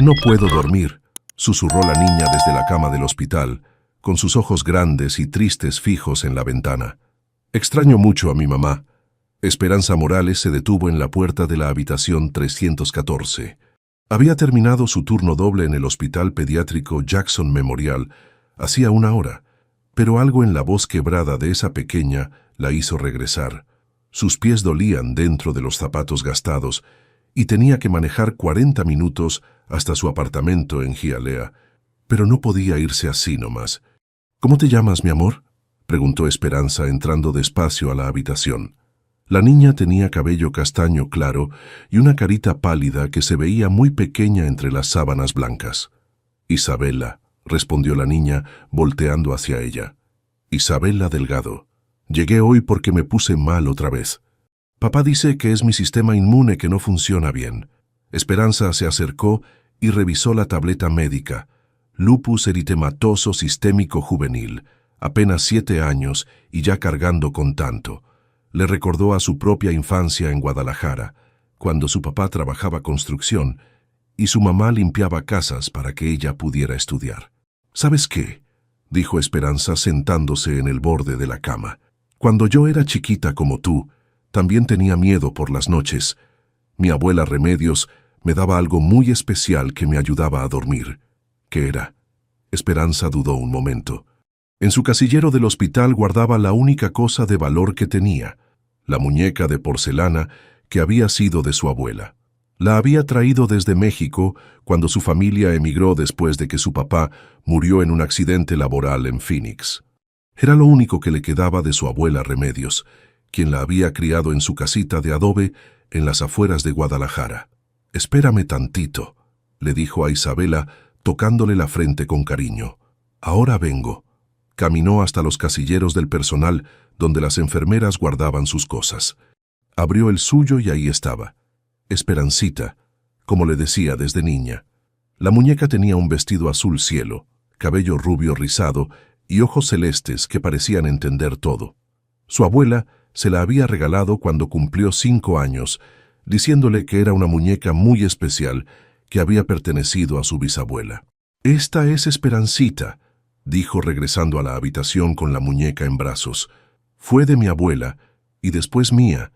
No puedo dormir, susurró la niña desde la cama del hospital, con sus ojos grandes y tristes fijos en la ventana. Extraño mucho a mi mamá. Esperanza Morales se detuvo en la puerta de la habitación 314. Había terminado su turno doble en el Hospital Pediátrico Jackson Memorial hacía una hora, pero algo en la voz quebrada de esa pequeña la hizo regresar. Sus pies dolían dentro de los zapatos gastados y tenía que manejar 40 minutos hasta su apartamento en Hialeah, pero no podía irse así nomás. «¿Cómo te llamas, mi amor?», preguntó Esperanza entrando despacio a la habitación. La niña tenía cabello castaño claro y una carita pálida que se veía muy pequeña entre las sábanas blancas. «Isabela», respondió la niña, volteando hacia ella. «Isabela Delgado. Llegué hoy porque me puse mal otra vez. Papá dice que es mi sistema inmune que no funciona bien». Esperanza se acercó y revisó la tableta médica. Lupus eritematoso sistémico juvenil, apenas 7 años y ya cargando con tanto. Le recordó a su propia infancia en Guadalajara, cuando su papá trabajaba construcción y su mamá limpiaba casas para que ella pudiera estudiar. «¿Sabes qué?», dijo Esperanza sentándose en el borde de la cama. «Cuando yo era chiquita como tú, también tenía miedo por las noches. Mi abuela Remedios me daba algo muy especial que me ayudaba a dormir». «¿Qué era?». Esperanza dudó un momento. En su casillero del hospital guardaba la única cosa de valor que tenía, la muñeca de porcelana que había sido de su abuela. La había traído desde México cuando su familia emigró después de que su papá murió en un accidente laboral en Phoenix. Era lo único que le quedaba de su abuela Remedios, quien la había criado en su casita de adobe en las afueras de Guadalajara. «Espérame tantito», le dijo a Isabela, tocándole la frente con cariño. «Ahora vengo». Caminó hasta los casilleros del personal, donde las enfermeras guardaban sus cosas. Abrió el suyo y ahí estaba. Esperancita, como le decía desde niña. La muñeca tenía un vestido azul cielo, cabello rubio rizado y ojos celestes que parecían entender todo. Su abuela se la había regalado cuando cumplió 5 años, diciéndole que era una muñeca muy especial que había pertenecido a su bisabuela. «Esta es Esperancita», dijo regresando a la habitación con la muñeca en brazos. «Fue de mi abuela y después mía.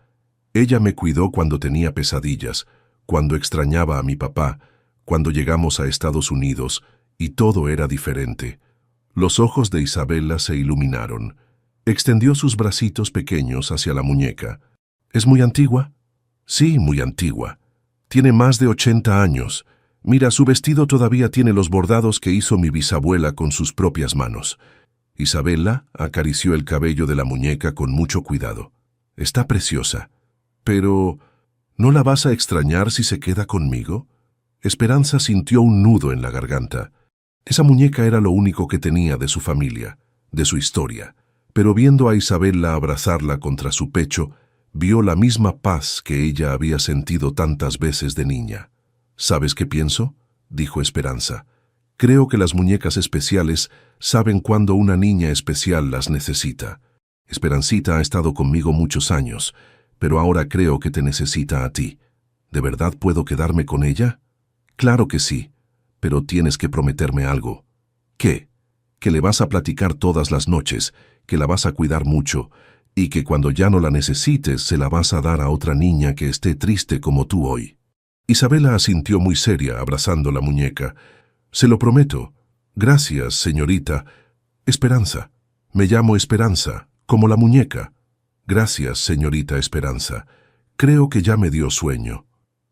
Ella me cuidó cuando tenía pesadillas, cuando extrañaba a mi papá, cuando llegamos a Estados Unidos y todo era diferente». Los ojos de Isabela se iluminaron. Extendió sus bracitos pequeños hacia la muñeca. «¿Es muy antigua?». «Sí, muy antigua. Tiene más de 80 años. Mira, su vestido todavía tiene los bordados que hizo mi bisabuela con sus propias manos». Isabela acarició el cabello de la muñeca con mucho cuidado. «Está preciosa. Pero, ¿no la vas a extrañar si se queda conmigo?». Esperanza sintió un nudo en la garganta. Esa muñeca era lo único que tenía de su familia, de su historia. Pero viendo a Isabela abrazarla contra su pecho, vio la misma paz que ella había sentido tantas veces de niña. «¿Sabes qué pienso?», dijo Esperanza. «Creo que las muñecas especiales saben cuándo una niña especial las necesita. Esperancita ha estado conmigo muchos años, pero ahora creo que te necesita a ti. ¿De verdad puedo quedarme con ella?». «Claro que sí, pero tienes que prometerme algo». «¿Qué?». «Que le vas a platicar todas las noches, que la vas a cuidar mucho, y que cuando ya no la necesites se la vas a dar a otra niña que esté triste como tú hoy». Isabela asintió muy seria, abrazando la muñeca. «Se lo prometo». «Gracias, señorita». «Esperanza. Me llamo Esperanza, como la muñeca». «Gracias, señorita Esperanza. Creo que ya me dio sueño».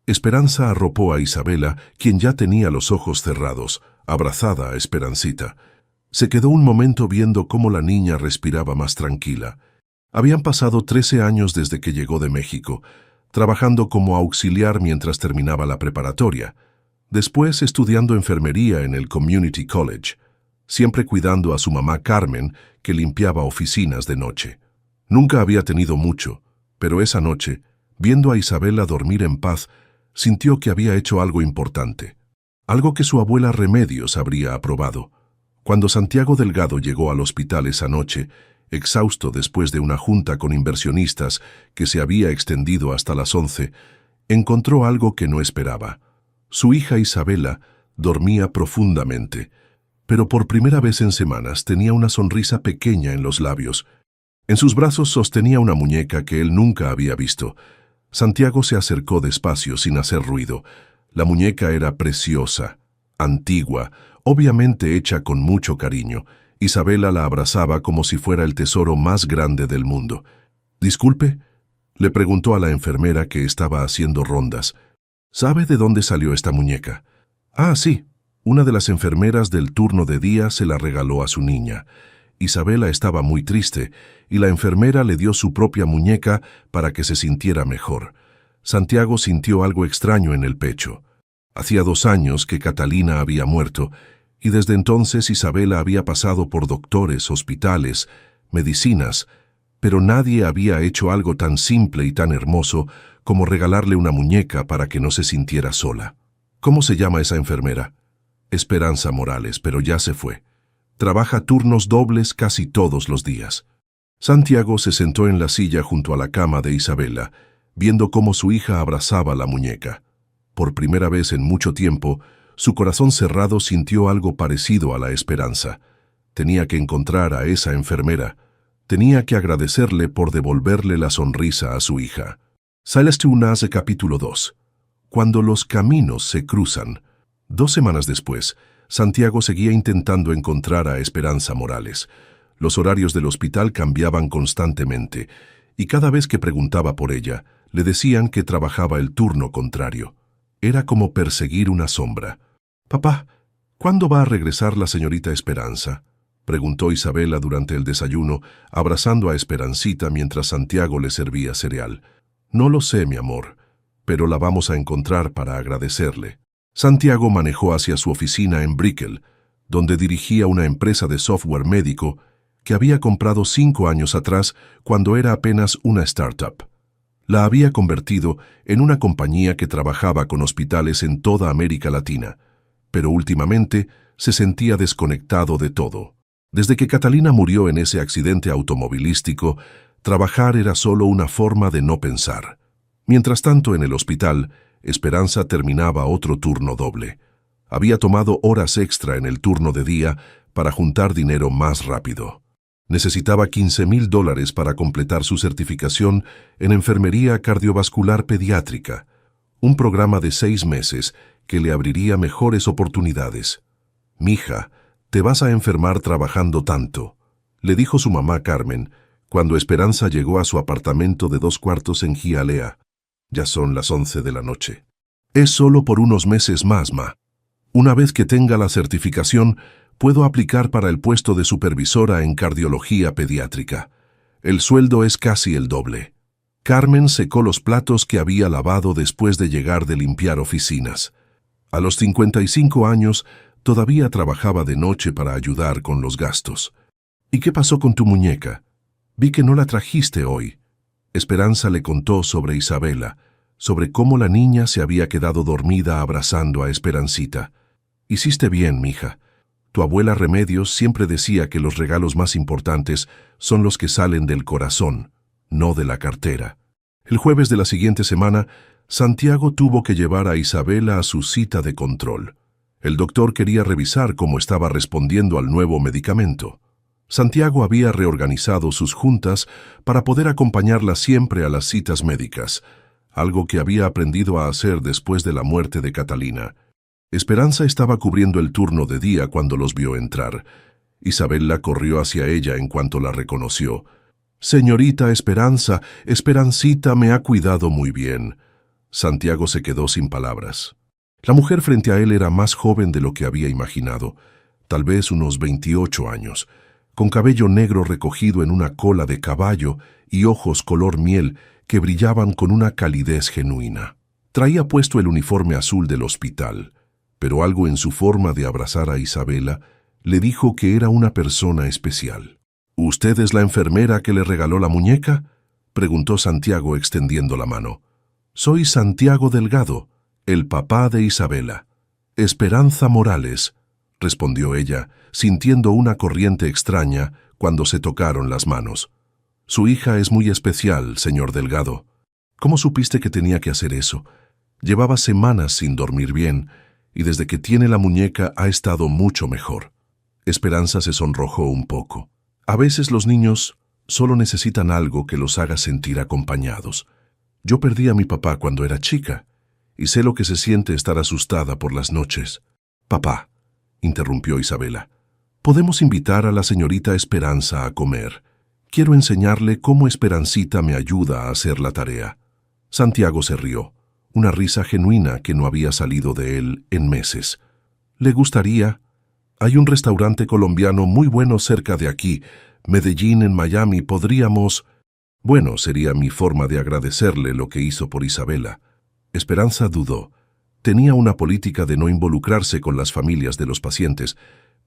Esperanza arropó a Isabela, quien ya tenía los ojos cerrados, abrazada a Esperancita. Se quedó un momento viendo cómo la niña respiraba más tranquila. Habían pasado 13 años desde que llegó de México, trabajando como auxiliar mientras terminaba la preparatoria. Después estudiando enfermería en el Community College, siempre cuidando a su mamá Carmen, que limpiaba oficinas de noche. Nunca había tenido mucho, pero esa noche, viendo a Isabela dormir en paz, sintió que había hecho algo importante, algo que su abuela Remedios habría aprobado. Cuando Santiago Delgado llegó al hospital esa noche, exhausto después de una junta con inversionistas que se había extendido hasta las 11, encontró algo que no esperaba. Su hija Isabela Dormía profundamente, pero por primera vez en semanas tenía una sonrisa pequeña en los labios. En sus brazos sostenía una muñeca que él nunca había visto. Santiago se acercó despacio sin hacer ruido. La muñeca era preciosa, antigua, obviamente hecha con mucho cariño. Isabela la abrazaba como si fuera el tesoro más grande del mundo. «Disculpe», le preguntó a la enfermera que estaba haciendo rondas. «¿Sabe de dónde salió esta muñeca?» «Ah, sí. Una de las enfermeras del turno de día se la regaló a su niña. Isabela estaba muy triste y la enfermera le dio su propia muñeca para que se sintiera mejor». Santiago sintió algo extraño en el pecho. Hacía 2 años que Catalina había muerto y desde entonces Isabela había pasado por doctores, hospitales, medicinas, pero nadie había hecho algo tan simple y tan hermoso como regalarle una muñeca para que no se sintiera sola. «¿Cómo se llama esa enfermera?» «Esperanza Morales, pero ya se fue. Trabaja turnos dobles casi todos los días». Santiago se sentó en la silla junto a la cama de Isabela, viendo cómo su hija abrazaba la muñeca. Por primera vez en mucho tiempo, su corazón cerrado sintió algo parecido a la esperanza. Tenía que encontrar a esa enfermera. Tenía que agradecerle por devolverle la sonrisa a su hija. Celeste Unaze capítulo 2. Cuando los caminos se cruzan. 2 semanas después, Santiago seguía intentando encontrar a Esperanza Morales. Los horarios del hospital cambiaban constantemente, y cada vez que preguntaba por ella, le decían que trabajaba el turno contrario. Era como perseguir una sombra. «Papá, ¿cuándo va a regresar la señorita Esperanza?», preguntó Isabela durante el desayuno, abrazando a Esperancita mientras Santiago le servía cereal. «No lo sé, mi amor, pero la vamos a encontrar para agradecerle». Santiago manejó hacia su oficina en Brickell, donde dirigía una empresa de software médico que había comprado 5 años atrás cuando era apenas una startup. La había convertido en una compañía que trabajaba con hospitales en toda América Latina, pero últimamente se sentía desconectado de todo. Desde que Catalina murió en ese accidente automovilístico, trabajar era solo una forma de no pensar. Mientras tanto, en el hospital, Esperanza terminaba otro turno doble. Había tomado horas extra en el turno de día para juntar dinero más rápido. Necesitaba $15,000 para completar su certificación en enfermería cardiovascular pediátrica, un programa de 6 meses que le abriría mejores oportunidades. «Mija, te vas a enfermar trabajando tanto», le dijo su mamá Carmen, cuando Esperanza llegó a su apartamento de 2 cuartos en Hialeah. «Ya son las 11 de la noche. Es solo por unos meses más, ma. Una vez que tenga la certificación, puedo aplicar para el puesto de supervisora en cardiología pediátrica. El sueldo es casi el doble». Carmen secó los platos que había lavado después de llegar de limpiar oficinas. A los 55 años, todavía trabajaba de noche para ayudar con los gastos. «¿Y qué pasó con tu muñeca? Vi que no la trajiste hoy». Esperanza le contó sobre Isabela, sobre cómo la niña se había quedado dormida abrazando a Esperancita. «Hiciste bien, mija. Tu abuela Remedios siempre decía que los regalos más importantes son los que salen del corazón, no de la cartera». El jueves de la siguiente semana, Santiago tuvo que llevar a Isabela a su cita de control. El doctor quería revisar cómo estaba respondiendo al nuevo medicamento. Santiago había reorganizado sus juntas para poder acompañarla siempre a las citas médicas, algo que había aprendido a hacer después de la muerte de Catalina. Esperanza estaba cubriendo el turno de día cuando los vio entrar. Isabela corrió hacia ella en cuanto la reconoció. «Señorita Esperanza, Esperancita me ha cuidado muy bien». Santiago se quedó sin palabras. La mujer frente a él era más joven de lo que había imaginado, tal vez unos 28 años, con cabello negro recogido en una cola de caballo y ojos color miel que brillaban con una calidez genuina. Traía puesto el uniforme azul del hospital, pero algo en su forma de abrazar a Isabela le dijo que era una persona especial. «¿Usted es la enfermera que le regaló la muñeca?», preguntó Santiago extendiendo la mano. «Soy Santiago Delgado, el papá de Isabela». «Esperanza Morales», respondió ella, sintiendo una corriente extraña cuando se tocaron las manos. «Su hija es muy especial, señor Delgado. ¿Cómo supiste que tenía que hacer eso? Llevaba semanas sin dormir bien, y desde que tiene la muñeca ha estado mucho mejor. Esperanza se sonrojó un poco. A veces los niños solo necesitan algo que los haga sentir acompañados. Yo perdí a mi papá cuando era chica, y sé lo que se siente estar asustada por las noches. Papá, interrumpió Isabela, podemos invitar a la señorita Esperanza a comer. Quiero enseñarle cómo Esperancita me ayuda a hacer la tarea. Santiago se rió, una risa genuina que no había salido de él en meses. ¿Le gustaría? Hay un restaurante colombiano muy bueno cerca de aquí, Medellín en Miami. Podríamos... Bueno, sería mi forma de agradecerle lo que hizo por Isabela. Esperanza dudó. Tenía una política de no involucrarse con las familias de los pacientes,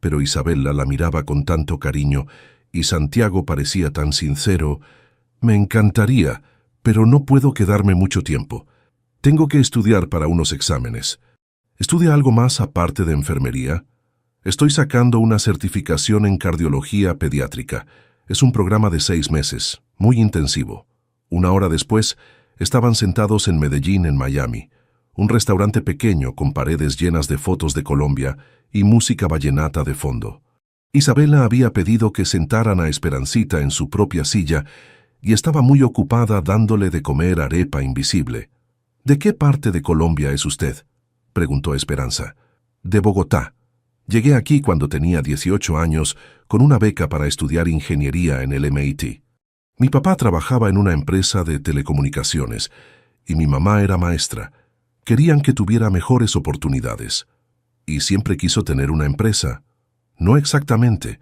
pero Isabela la miraba con tanto cariño y Santiago parecía tan sincero. Me encantaría, pero no puedo quedarme mucho tiempo. Tengo que estudiar para unos exámenes. ¿Estudia algo más aparte de enfermería? Estoy sacando una certificación en cardiología pediátrica. Es un programa de 6 meses, muy intensivo. Una hora después, estaban sentados en Medellín, en Miami, un restaurante pequeño con paredes llenas de fotos de Colombia y música vallenata de fondo. Isabela había pedido que sentaran a Esperancita en su propia silla y estaba muy ocupada dándole de comer arepa invisible. ¿De qué parte de Colombia es usted?, preguntó Esperanza. De Bogotá. Llegué aquí cuando tenía 18 años con una beca para estudiar ingeniería en el MIT. Mi papá trabajaba en una empresa de telecomunicaciones y mi mamá era maestra. Querían que tuviera mejores oportunidades. Y siempre quiso tener una empresa. No exactamente.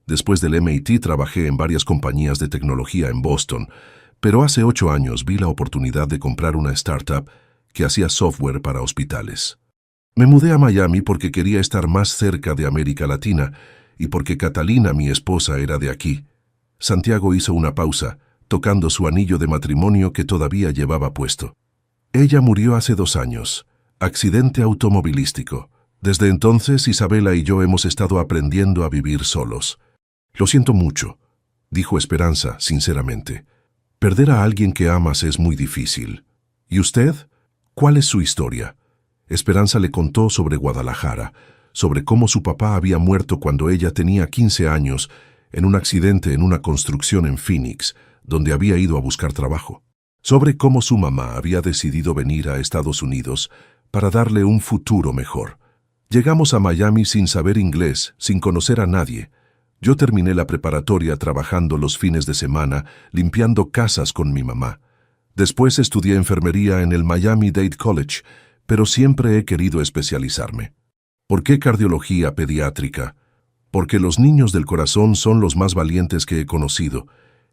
Después del MIT trabajé en varias compañías de tecnología en Boston, pero hace 8 años vi la oportunidad de comprar una startup que hacía software para hospitales. Me mudé a Miami porque quería estar más cerca de América Latina y porque Catalina, mi esposa, era de aquí. Santiago hizo una pausa, tocando su anillo de matrimonio que todavía llevaba puesto. Ella murió hace 2 años, accidente automovilístico. Desde entonces Isabela y yo hemos estado aprendiendo a vivir solos. Lo siento mucho, dijo Esperanza, sinceramente. Perder a alguien que amas es muy difícil. ¿Y usted? ¿Cuál es su historia? Esperanza le contó sobre Guadalajara, sobre cómo su papá había muerto cuando ella tenía 15 años en un accidente en una construcción en Phoenix, donde había ido a buscar trabajo. Sobre cómo su mamá había decidido venir a Estados Unidos para darle un futuro mejor. Llegamos a Miami sin saber inglés, sin conocer a nadie. Yo terminé la preparatoria trabajando los fines de semana, limpiando casas con mi mamá. Después estudié enfermería en el Miami-Dade College, pero siempre he querido especializarme. ¿Por qué cardiología pediátrica? Porque los niños del corazón son los más valientes que he conocido,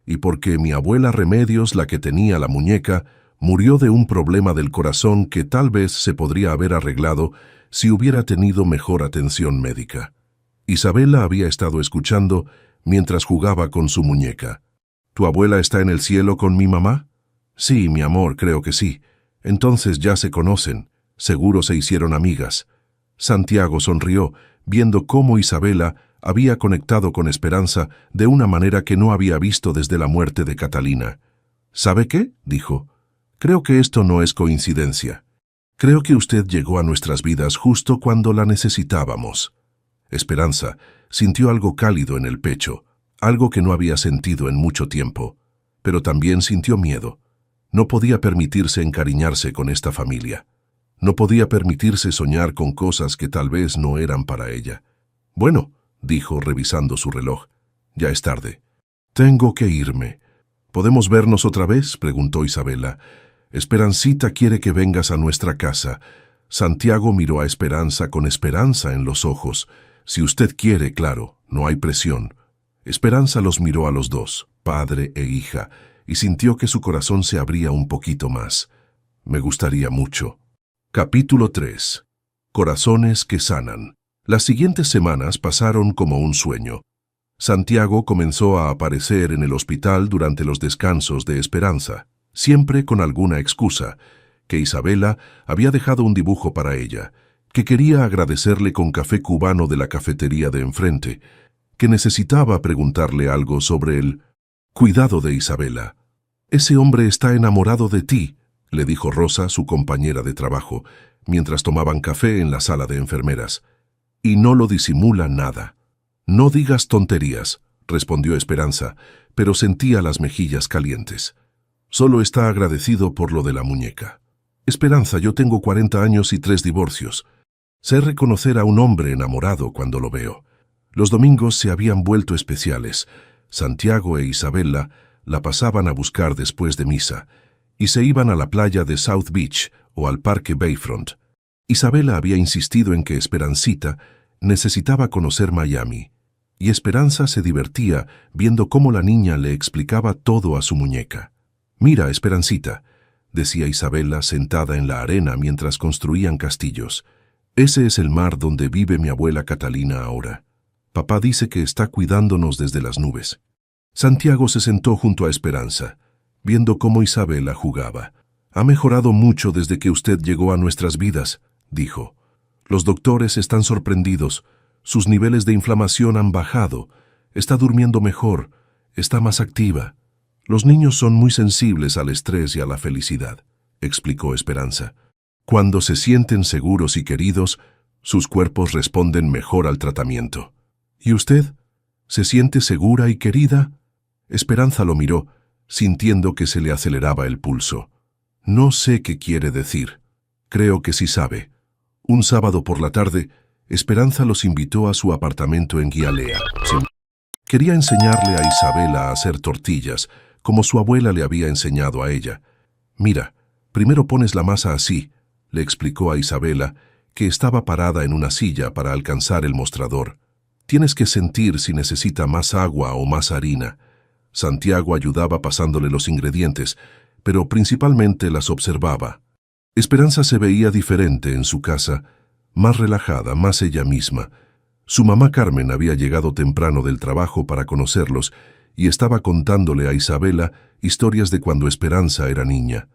y porque mi abuela Remedios, la que tenía la muñeca, murió de un problema del corazón que tal vez se podría haber arreglado si hubiera tenido mejor atención médica. Isabela había estado escuchando mientras jugaba con su muñeca. ¿Tu abuela está en el cielo con mi mamá? Sí, mi amor, creo que sí. Entonces ya se conocen. Seguro se hicieron amigas. Santiago sonrió, viendo cómo Isabela había conectado con Esperanza de una manera que no había visto desde la muerte de Catalina. ¿Sabe qué?, dijo. Creo que esto no es coincidencia. Creo que usted llegó a nuestras vidas justo cuando la necesitábamos. Esperanza sintió algo cálido en el pecho, algo que no había sentido en mucho tiempo, pero también sintió miedo. No podía permitirse encariñarse con esta familia. No podía permitirse soñar con cosas que tal vez no eran para ella. Bueno, dijo revisando su reloj, ya es tarde. Tengo que irme. ¿Podemos vernos otra vez?, preguntó Isabela. Esperancita quiere que vengas a nuestra casa. Santiago miró a Esperanza con esperanza en los ojos. Si usted quiere, claro, no hay presión. Esperanza los miró a los dos, padre e hija, y sintió que su corazón se abría un poquito más. Me gustaría mucho. Capítulo 3. Corazones que sanan. Las siguientes semanas pasaron como un sueño. Santiago comenzó a aparecer en el hospital durante los descansos de Esperanza, siempre con alguna excusa, que Isabela había dejado un dibujo para ella, que quería agradecerle con café cubano de la cafetería de enfrente, que necesitaba preguntarle algo sobre el cuidado de Isabela. Ese hombre está enamorado de ti, le dijo Rosa, su compañera de trabajo, mientras tomaban café en la sala de enfermeras. Y no lo disimula nada. No digas tonterías, respondió Esperanza, pero sentía las mejillas calientes. Solo está agradecido por lo de la muñeca. Esperanza, yo tengo 40 años y 3 divorcios. Sé reconocer a un hombre enamorado cuando lo veo. Los domingos se habían vuelto especiales. Santiago e Isabela la pasaban a buscar después de misa y se iban a la playa de South Beach o al parque Bayfront. Isabela había insistido en que Esperancita necesitaba conocer Miami, y Esperanza se divertía viendo cómo la niña le explicaba todo a su muñeca. «Mira, Esperancita», decía Isabela sentada en la arena mientras construían castillos, «ese es el mar donde vive mi abuela Catalina ahora. Papá dice que está cuidándonos desde las nubes». Santiago se sentó junto a Esperanza, viendo cómo Isabela jugaba. «Ha mejorado mucho desde que usted llegó a nuestras vidas», dijo. «Los doctores están sorprendidos. Sus niveles de inflamación han bajado. Está durmiendo mejor. Está más activa. Los niños son muy sensibles al estrés y a la felicidad», explicó Esperanza. «Cuando se sienten seguros y queridos, sus cuerpos responden mejor al tratamiento». «¿Y usted? ¿Se siente segura y querida?». Esperanza lo miró, sintiendo que se le aceleraba el pulso. «No sé qué quiere decir. Creo que sí sabe». Un sábado por la tarde, Esperanza los invitó a su apartamento en Hialeah. Quería enseñarle a Isabela a hacer tortillas, como su abuela le había enseñado a ella. «Mira, primero pones la masa así», le explicó a Isabela, que estaba parada en una silla para alcanzar el mostrador. «Tienes que sentir si necesita más agua o más harina». Santiago ayudaba pasándole los ingredientes, pero principalmente las observaba. Esperanza se veía diferente en su casa, más relajada, más ella misma. Su mamá Carmen había llegado temprano del trabajo para conocerlos y estaba contándole a Isabela historias de cuando Esperanza era niña.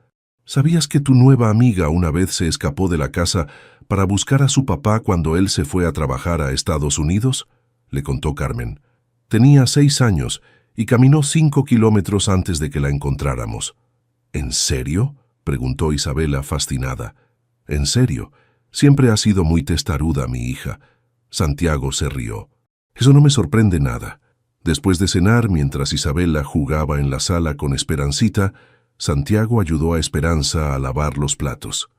«¿Sabías que tu nueva amiga una vez se escapó de la casa para buscar a su papá cuando él se fue a trabajar a Estados Unidos?», le contó Carmen. «Tenía 6 años y caminó 5 kilómetros antes de que la encontráramos». «¿En serio?», preguntó Isabela fascinada. «En serio. Siempre ha sido muy testaruda mi hija». Santiago se rió. «Eso no me sorprende nada». Después de cenar, mientras Isabela jugaba en la sala con Esperancita, Santiago ayudó a Esperanza a lavar los platos.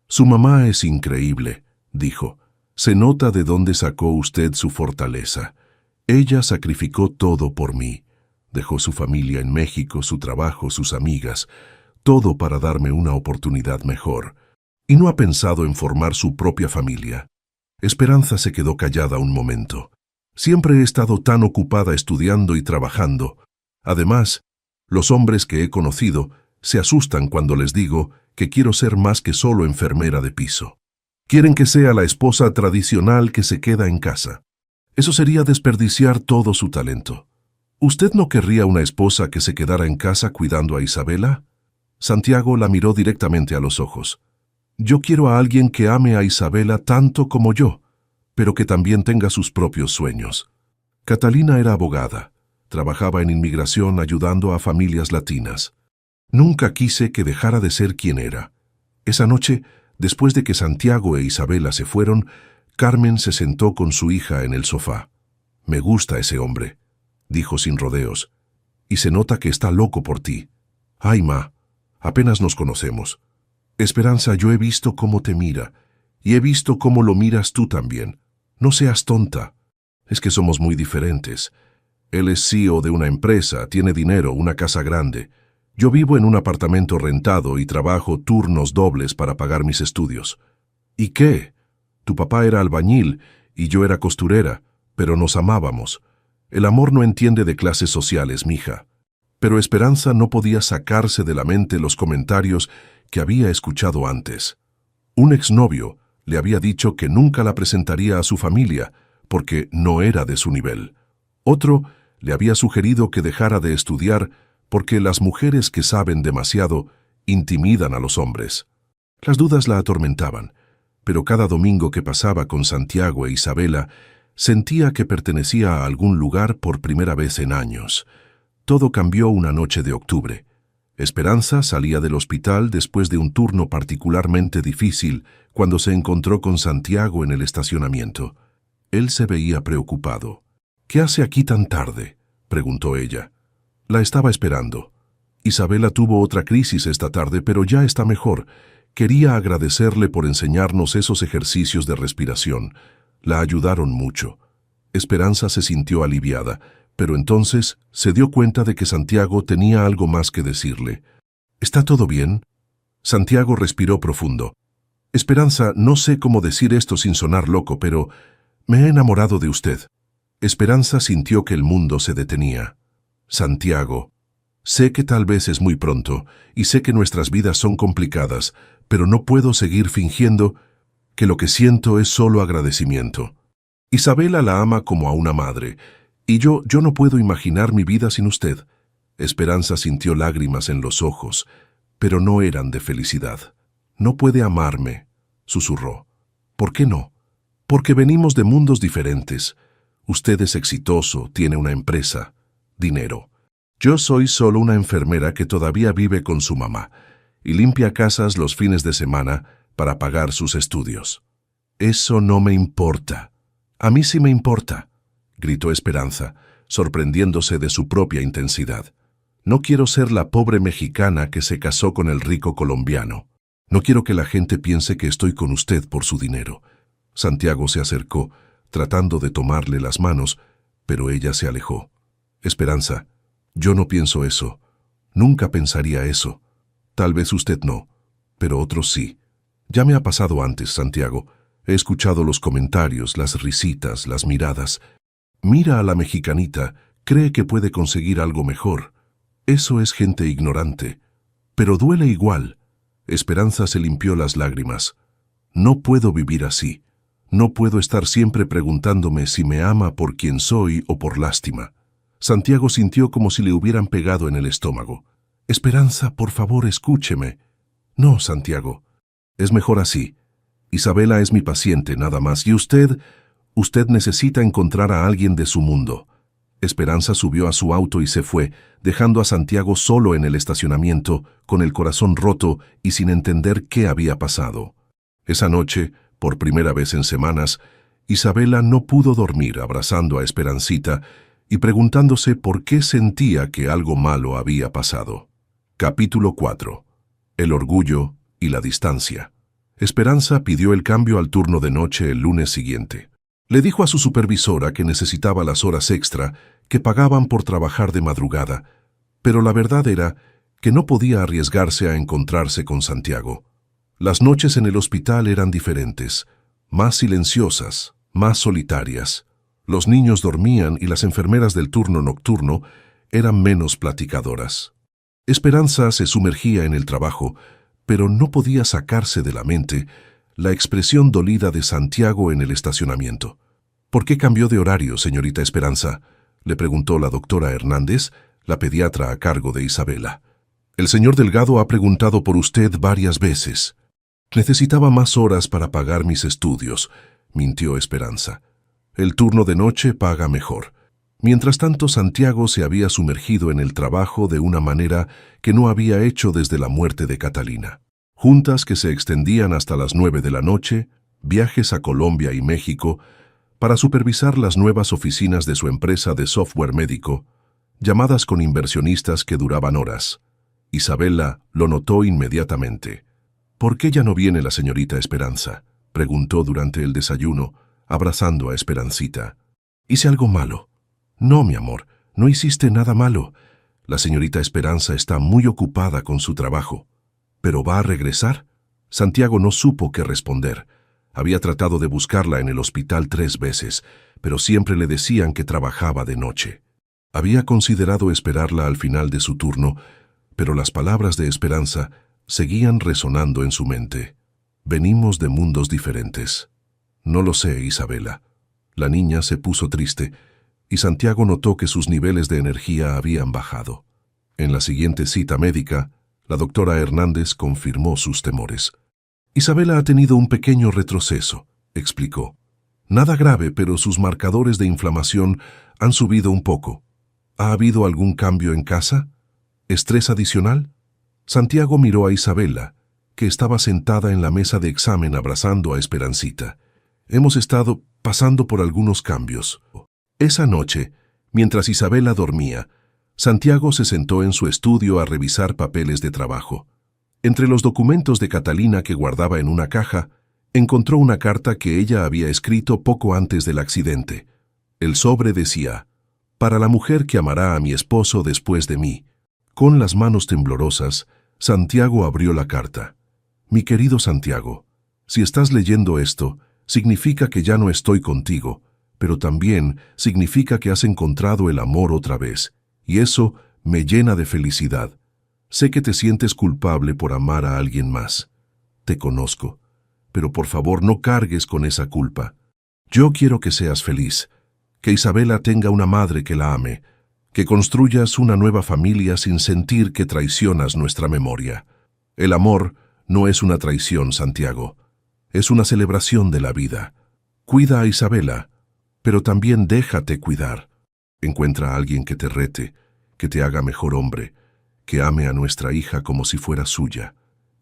«Su mamá es increíble», dijo. «Se nota de dónde sacó usted su fortaleza. Ella sacrificó todo por mí. Dejó su familia en México, su trabajo, sus amigas, todo para darme una oportunidad mejor. Y no ha pensado en formar su propia familia». Esperanza se quedó callada un momento. «Siempre he estado tan ocupada estudiando y trabajando. Además, los hombres que he conocido se asustan cuando les digo que quiero ser más que solo enfermera de piso. Quieren que sea la esposa tradicional que se queda en casa. Eso sería desperdiciar todo su talento». «¿Usted no querría una esposa que se quedara en casa cuidando a Isabela?». Santiago la miró directamente a los ojos. «Yo quiero a alguien que ame a Isabela tanto como yo, pero que también tenga sus propios sueños». Catalina era abogada. Trabajaba en inmigración ayudando a familias latinas. «Nunca quise que dejara de ser quien era». Esa noche, después de que Santiago e Isabela se fueron, Carmen se sentó con su hija en el sofá. «Me gusta ese hombre», dijo sin rodeos, «y se nota que está loco por ti». «Ay, ma, apenas nos conocemos». «Esperanza, yo he visto cómo te mira, y he visto cómo lo miras tú también. No seas tonta. Es que somos muy diferentes. Él es CEO de una empresa, tiene dinero, una casa grande. Yo vivo en un apartamento rentado y trabajo turnos dobles para pagar mis estudios». «¿Y qué? Tu papá era albañil y yo era costurera, pero nos amábamos. El amor no entiende de clases sociales, mija». Pero Esperanza no podía sacarse de la mente los comentarios que había escuchado antes. Un exnovio le había dicho que nunca la presentaría a su familia porque no era de su nivel. Otro le había sugerido que dejara de estudiar porque las mujeres que saben demasiado intimidan a los hombres. Las dudas la atormentaban, pero cada domingo que pasaba con Santiago e Isabela sentía que pertenecía a algún lugar por primera vez en años. Todo cambió una noche de octubre. Esperanza salía del hospital después de un turno particularmente difícil cuando se encontró con Santiago en el estacionamiento. Él se veía preocupado. «¿Qué hace aquí tan tarde?», preguntó ella. «La estaba esperando. Isabela tuvo otra crisis esta tarde, pero ya está mejor. Quería agradecerle por enseñarnos esos ejercicios de respiración. La ayudaron mucho». Esperanza se sintió aliviada, pero entonces se dio cuenta de que Santiago tenía algo más que decirle. «¿Está todo bien?». Santiago respiró profundo. «Esperanza, no sé cómo decir esto sin sonar loco, pero me he enamorado de usted». Esperanza sintió que el mundo se detenía. «Santiago, sé que tal vez es muy pronto, y sé que nuestras vidas son complicadas, pero no puedo seguir fingiendo que lo que siento es solo agradecimiento. Isabela la ama como a una madre, y yo no puedo imaginar mi vida sin usted». Esperanza sintió lágrimas en los ojos, pero no eran de felicidad. «No puede amarme», susurró. «¿Por qué no?». «Porque venimos de mundos diferentes. Usted es exitoso, tiene una empresa, dinero. Yo soy solo una enfermera que todavía vive con su mamá y limpia casas los fines de semana para pagar sus estudios». «Eso no me importa». «A mí sí me importa», gritó Esperanza, sorprendiéndose de su propia intensidad. «No quiero ser la pobre mexicana que se casó con el rico colombiano. No quiero que la gente piense que estoy con usted por su dinero». Santiago se acercó, tratando de tomarle las manos, pero ella se alejó. «Esperanza, yo no pienso eso. Nunca pensaría eso. Tal vez usted no, pero otros sí. Ya me ha pasado antes, Santiago. He escuchado los comentarios, las risitas, las miradas. Mira a la mexicanita, cree que puede conseguir algo mejor. Eso es gente ignorante. Pero duele igual». Esperanza se limpió las lágrimas. «No puedo vivir así. No puedo estar siempre preguntándome si me ama por quien soy o por lástima». Santiago sintió como si le hubieran pegado en el estómago. «Esperanza, por favor, escúcheme». «No, Santiago. Es mejor así. Isabela es mi paciente, nada más, y usted necesita encontrar a alguien de su mundo». Esperanza subió a su auto y se fue, dejando a Santiago solo en el estacionamiento, con el corazón roto y sin entender qué había pasado. Esa noche, por primera vez en semanas, Isabela no pudo dormir abrazando a Esperancita y preguntándose por qué sentía que algo malo había pasado. Capítulo 4. El orgullo y la distancia. Esperanza pidió el cambio al turno de noche el lunes siguiente. Le dijo a su supervisora que necesitaba las horas extra que pagaban por trabajar de madrugada, pero la verdad era que no podía arriesgarse a encontrarse con Santiago. Las noches en el hospital eran diferentes, más silenciosas, más solitarias. Los niños dormían y las enfermeras del turno nocturno eran menos platicadoras. Esperanza se sumergía en el trabajo, pero no podía sacarse de la mente la expresión dolida de Santiago en el estacionamiento. «¿Por qué cambió de horario, señorita Esperanza?», le preguntó la doctora Hernández, la pediatra a cargo de Isabela. «El señor Delgado ha preguntado por usted varias veces». «Necesitaba más horas para pagar mis estudios», mintió Esperanza. «El turno de noche paga mejor». Mientras tanto, Santiago se había sumergido en el trabajo de una manera que no había hecho desde la muerte de Catalina. Juntas que se extendían hasta las 9 de la noche, viajes a Colombia y México para supervisar las nuevas oficinas de su empresa de software médico, llamadas con inversionistas que duraban horas. Isabela lo notó inmediatamente. «¿Por qué ya no viene la señorita Esperanza?», preguntó durante el desayuno, abrazando a Esperancita. «¿Hice algo malo?». «No, mi amor, no hiciste nada malo. La señorita Esperanza está muy ocupada con su trabajo». «¿Pero va a regresar?». Santiago no supo qué responder. Había tratado de buscarla en el hospital 3 veces, pero siempre le decían que trabajaba de noche. Había considerado esperarla al final de su turno, pero las palabras de Esperanza seguían resonando en su mente. «Venimos de mundos diferentes». «No lo sé, Isabela». La niña se puso triste, y Santiago notó que sus niveles de energía habían bajado. En la siguiente cita médica, la doctora Hernández confirmó sus temores. «Isabela ha tenido un pequeño retroceso», explicó. «Nada grave, pero sus marcadores de inflamación han subido un poco. ¿Ha habido algún cambio en casa? ¿Estrés adicional?». Santiago miró a Isabela, que estaba sentada en la mesa de examen abrazando a Esperancita. Hemos estado pasando por algunos cambios. Esa noche, mientras Isabela dormía, Santiago se sentó en su estudio a revisar papeles de trabajo. Entre los documentos de Catalina que guardaba en una caja, encontró una carta que ella había escrito poco antes del accidente. El sobre decía: «Para la mujer que amará a mi esposo después de mí». Con las manos temblorosas, Santiago abrió la carta. «Mi querido Santiago, si estás leyendo esto, significa que ya no estoy contigo, pero también significa que has encontrado el amor otra vez, y eso me llena de felicidad. Sé que te sientes culpable por amar a alguien más. Te conozco, pero por favor no cargues con esa culpa. Yo quiero que seas feliz, que Isabela tenga una madre que la ame, que construyas una nueva familia sin sentir que traicionas nuestra memoria. El amor no es una traición, Santiago. Es una celebración de la vida. Cuida a Isabela, pero también déjate cuidar. Encuentra a alguien que te rete, que te haga mejor hombre, que ame a nuestra hija como si fuera suya.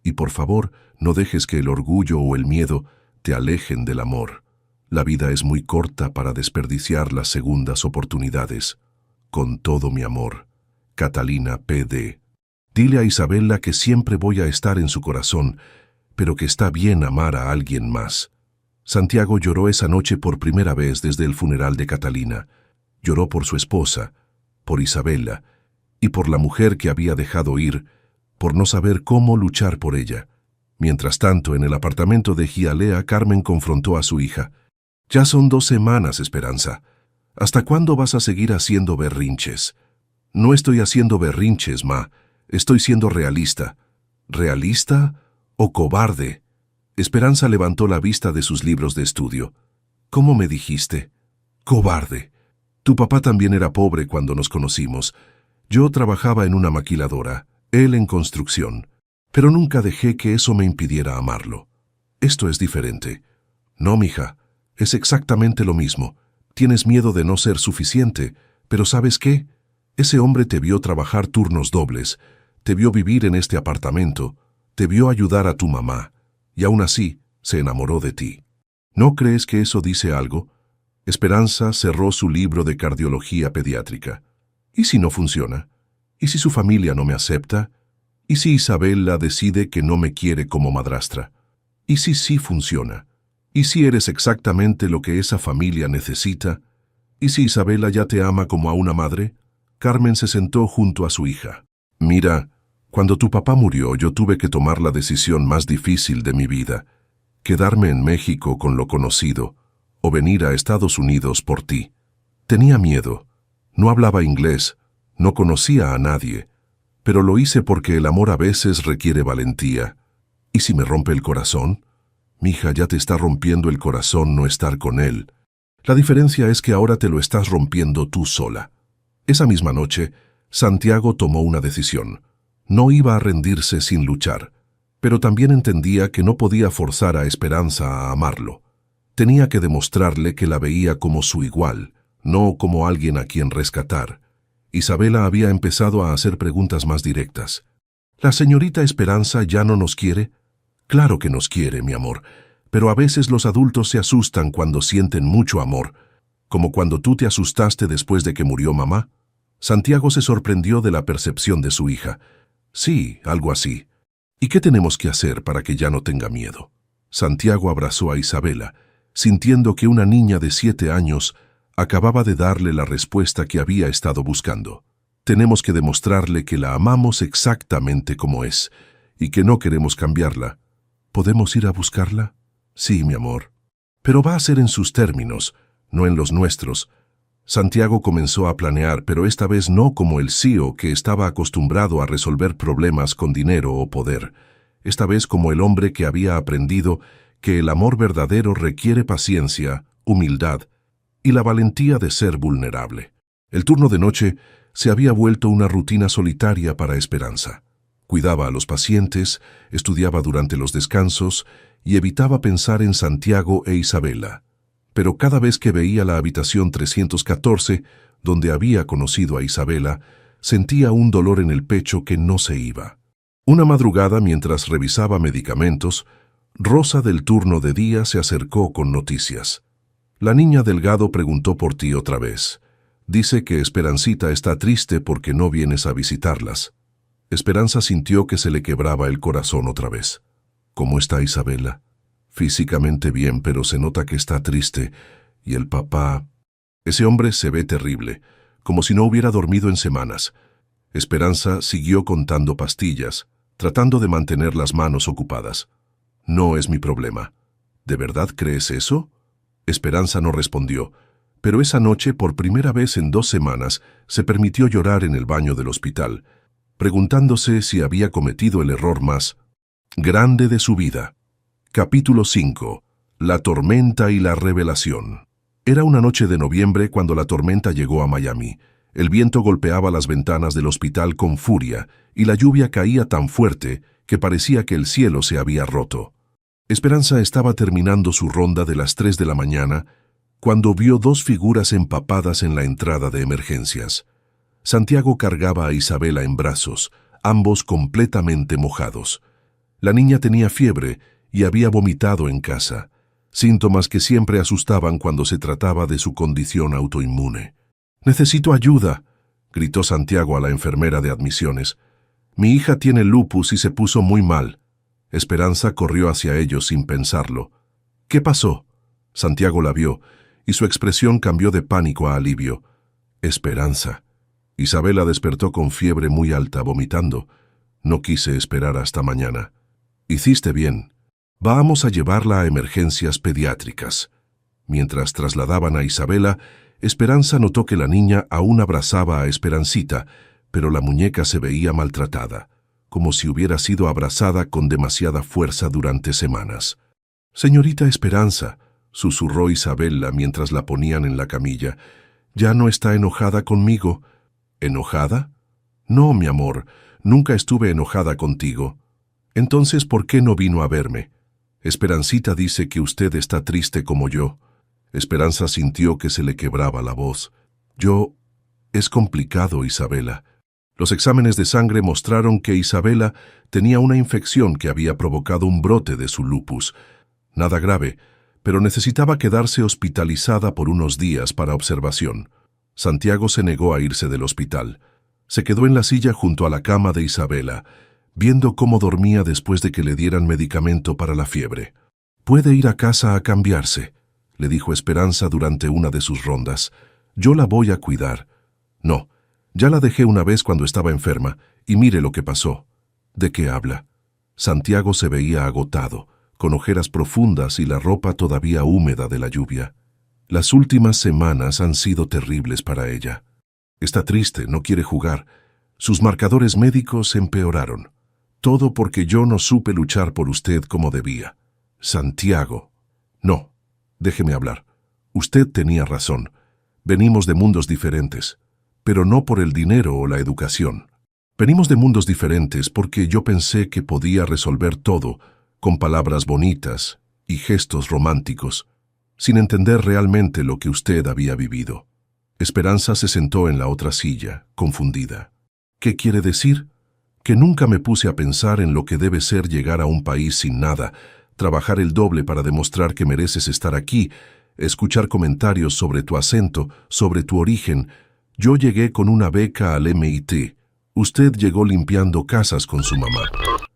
Y por favor, no dejes que el orgullo o el miedo te alejen del amor. La vida es muy corta para desperdiciar las segundas oportunidades. Con todo mi amor, Catalina P.D. Dile a Isabela que siempre voy a estar en su corazón, pero que está bien amar a alguien más». Santiago lloró esa noche por primera vez desde el funeral de Catalina. Lloró por su esposa, por Isabela, y por la mujer que había dejado ir, por no saber cómo luchar por ella. Mientras tanto, en el apartamento de Hialeah, Carmen confrontó a su hija. «Ya son 2 semanas, Esperanza. ¿Hasta cuándo vas a seguir haciendo berrinches?» «No estoy haciendo berrinches, ma. Estoy siendo realista». «¿Realista o cobarde?» Esperanza levantó la vista de sus libros de estudio. «¿Cómo me dijiste?» «Cobarde. Tu papá también era pobre cuando nos conocimos. Yo trabajaba en una maquiladora, él en construcción, pero nunca dejé que eso me impidiera amarlo. Esto es diferente». «No, mija, es exactamente lo mismo. Tienes miedo de no ser suficiente, pero ¿sabes qué? Ese hombre te vio trabajar turnos dobles, te vio vivir en este apartamento, te vio ayudar a tu mamá, y aún así se enamoró de ti. ¿No crees que eso dice algo?» Esperanza cerró su libro de cardiología pediátrica. ¿Y si no funciona? ¿Y si su familia no me acepta? ¿Y si Isabela decide que no me quiere como madrastra? ¿Y si sí funciona? ¿Y si eres exactamente lo que esa familia necesita? ¿Y si Isabela ya te ama como a una madre? Carmen se sentó junto a su hija. «Mira, cuando tu papá murió, yo tuve que tomar la decisión más difícil de mi vida, quedarme en México con lo conocido, o venir a Estados Unidos por ti. Tenía miedo, no hablaba inglés, no conocía a nadie, pero lo hice porque el amor a veces requiere valentía. ¿Y si me rompe el corazón? Mija, ya te está rompiendo el corazón no estar con él. La diferencia es que ahora te lo estás rompiendo tú sola». Esa misma noche, Santiago tomó una decisión. No iba a rendirse sin luchar, pero también entendía que no podía forzar a Esperanza a amarlo. Tenía que demostrarle que la veía como su igual, no como alguien a quien rescatar. Isabela había empezado a hacer preguntas más directas. «¿La señorita Esperanza ya no nos quiere?» «Claro que nos quiere, mi amor, pero a veces los adultos se asustan cuando sienten mucho amor, como cuando tú te asustaste después de que murió mamá». Santiago se sorprendió de la percepción de su hija. «Sí, algo así. ¿Y qué tenemos que hacer para que ya no tenga miedo?» Santiago abrazó a Isabela, sintiendo que una niña de 7 años acababa de darle la respuesta que había estado buscando. «Tenemos que demostrarle que la amamos exactamente como es, y que no queremos cambiarla. ¿Podemos ir a buscarla?» «Sí, mi amor. Pero va a ser en sus términos, no en los nuestros». Santiago comenzó a planear, pero esta vez no como el CEO que estaba acostumbrado a resolver problemas con dinero o poder. Esta vez como el hombre que había aprendido que el amor verdadero requiere paciencia, humildad y la valentía de ser vulnerable. El turno de noche se había vuelto una rutina solitaria para Esperanza. Cuidaba a los pacientes, estudiaba durante los descansos y evitaba pensar en Santiago e Isabela. Pero cada vez que veía la habitación 314, donde había conocido a Isabela, sentía un dolor en el pecho que no se iba. Una madrugada, mientras revisaba medicamentos, Rosa del turno de día se acercó con noticias. La niña Delgado preguntó por ti otra vez. Dice que Esperancita está triste porque no vienes a visitarlas. Esperanza sintió que se le quebraba el corazón otra vez. ¿Cómo está Isabela? Físicamente bien, pero se nota que está triste. Y el papá... Ese hombre se ve terrible, como si no hubiera dormido en semanas. Esperanza siguió contando pastillas, tratando de mantener las manos ocupadas. No es mi problema. ¿De verdad crees eso? Esperanza no respondió, pero esa noche, por primera vez en 2 semanas, se permitió llorar en el baño del hospital, preguntándose si había cometido el error más grande de su vida. Capítulo 5. La tormenta y la revelación. Era una noche de noviembre cuando la tormenta llegó a Miami. El viento golpeaba las ventanas del hospital con furia y la lluvia caía tan fuerte que parecía que el cielo se había roto. Esperanza estaba terminando su ronda de las 3 de la mañana cuando vio 2 figuras empapadas en la entrada de emergencias. Santiago cargaba a Isabela en brazos, ambos completamente mojados. La niña tenía fiebre y había vomitado en casa, síntomas que siempre asustaban cuando se trataba de su condición autoinmune. «Necesito ayuda», gritó Santiago a la enfermera de admisiones. «Mi hija tiene lupus y se puso muy mal». Esperanza corrió hacia ellos sin pensarlo. «¿Qué pasó?» Santiago la vio, y su expresión cambió de pánico a alivio. «Esperanza». Isabela despertó con fiebre muy alta, vomitando. «No quise esperar hasta mañana». «Hiciste bien. Vamos a llevarla a emergencias pediátricas». Mientras trasladaban a Isabela, Esperanza notó que la niña aún abrazaba a Esperancita, pero la muñeca se veía maltratada, como si hubiera sido abrazada con demasiada fuerza durante semanas. «Señorita Esperanza», susurró Isabela mientras la ponían en la camilla, «¿ya no está enojada conmigo?» «¿Enojada?» «No, mi amor, nunca estuve enojada contigo». «Entonces, ¿por qué no vino a verme?» «Esperancita dice que usted está triste como yo». Esperanza sintió que se le quebraba la voz. Es complicado, Isabela. Los exámenes de sangre mostraron que Isabela tenía una infección que había provocado un brote de su lupus. Nada grave, pero necesitaba quedarse hospitalizada por unos días para observación. Santiago se negó a irse del hospital. Se quedó en la silla junto a la cama de Isabela, viendo cómo dormía después de que le dieran medicamento para la fiebre. «Puede ir a casa a cambiarse», le dijo Esperanza durante una de sus rondas. «Yo la voy a cuidar». «No, ya la dejé una vez cuando estaba enferma, y mire lo que pasó». «¿De qué habla?» Santiago se veía agotado, con ojeras profundas y la ropa todavía húmeda de la lluvia. Las últimas semanas han sido terribles para ella. Está triste, no quiere jugar. Sus marcadores médicos empeoraron. Todo porque yo no supe luchar por usted como debía. Santiago. No, déjeme hablar. Usted tenía razón. Venimos de mundos diferentes, pero no por el dinero o la educación. Venimos de mundos diferentes porque yo pensé que podía resolver todo con palabras bonitas y gestos románticos, sin entender realmente lo que usted había vivido. Esperanza se sentó en la otra silla, confundida. ¿Qué quiere decir? Que nunca me puse a pensar en lo que debe ser llegar a un país sin nada, trabajar el doble para demostrar que mereces estar aquí, escuchar comentarios sobre tu acento, sobre tu origen. Yo llegué con una beca al MIT. Usted llegó limpiando casas con su mamá.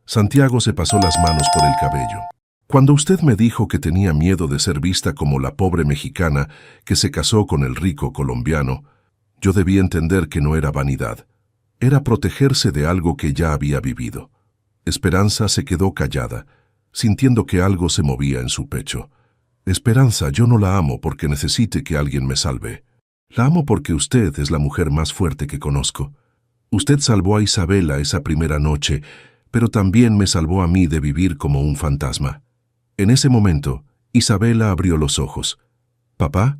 Santiago se pasó las manos por el cabello. Cuando usted me dijo que tenía miedo de ser vista como la pobre mexicana que se casó con el rico colombiano, yo debí entender que no era vanidad. Era protegerse de algo que ya había vivido. Esperanza se quedó callada, sintiendo que algo se movía en su pecho. Esperanza, yo no la amo porque necesite que alguien me salve. La amo porque usted es la mujer más fuerte que conozco. Usted salvó a Isabela esa primera noche, pero también me salvó a mí de vivir como un fantasma. En ese momento, Isabela abrió los ojos. «¿Papá?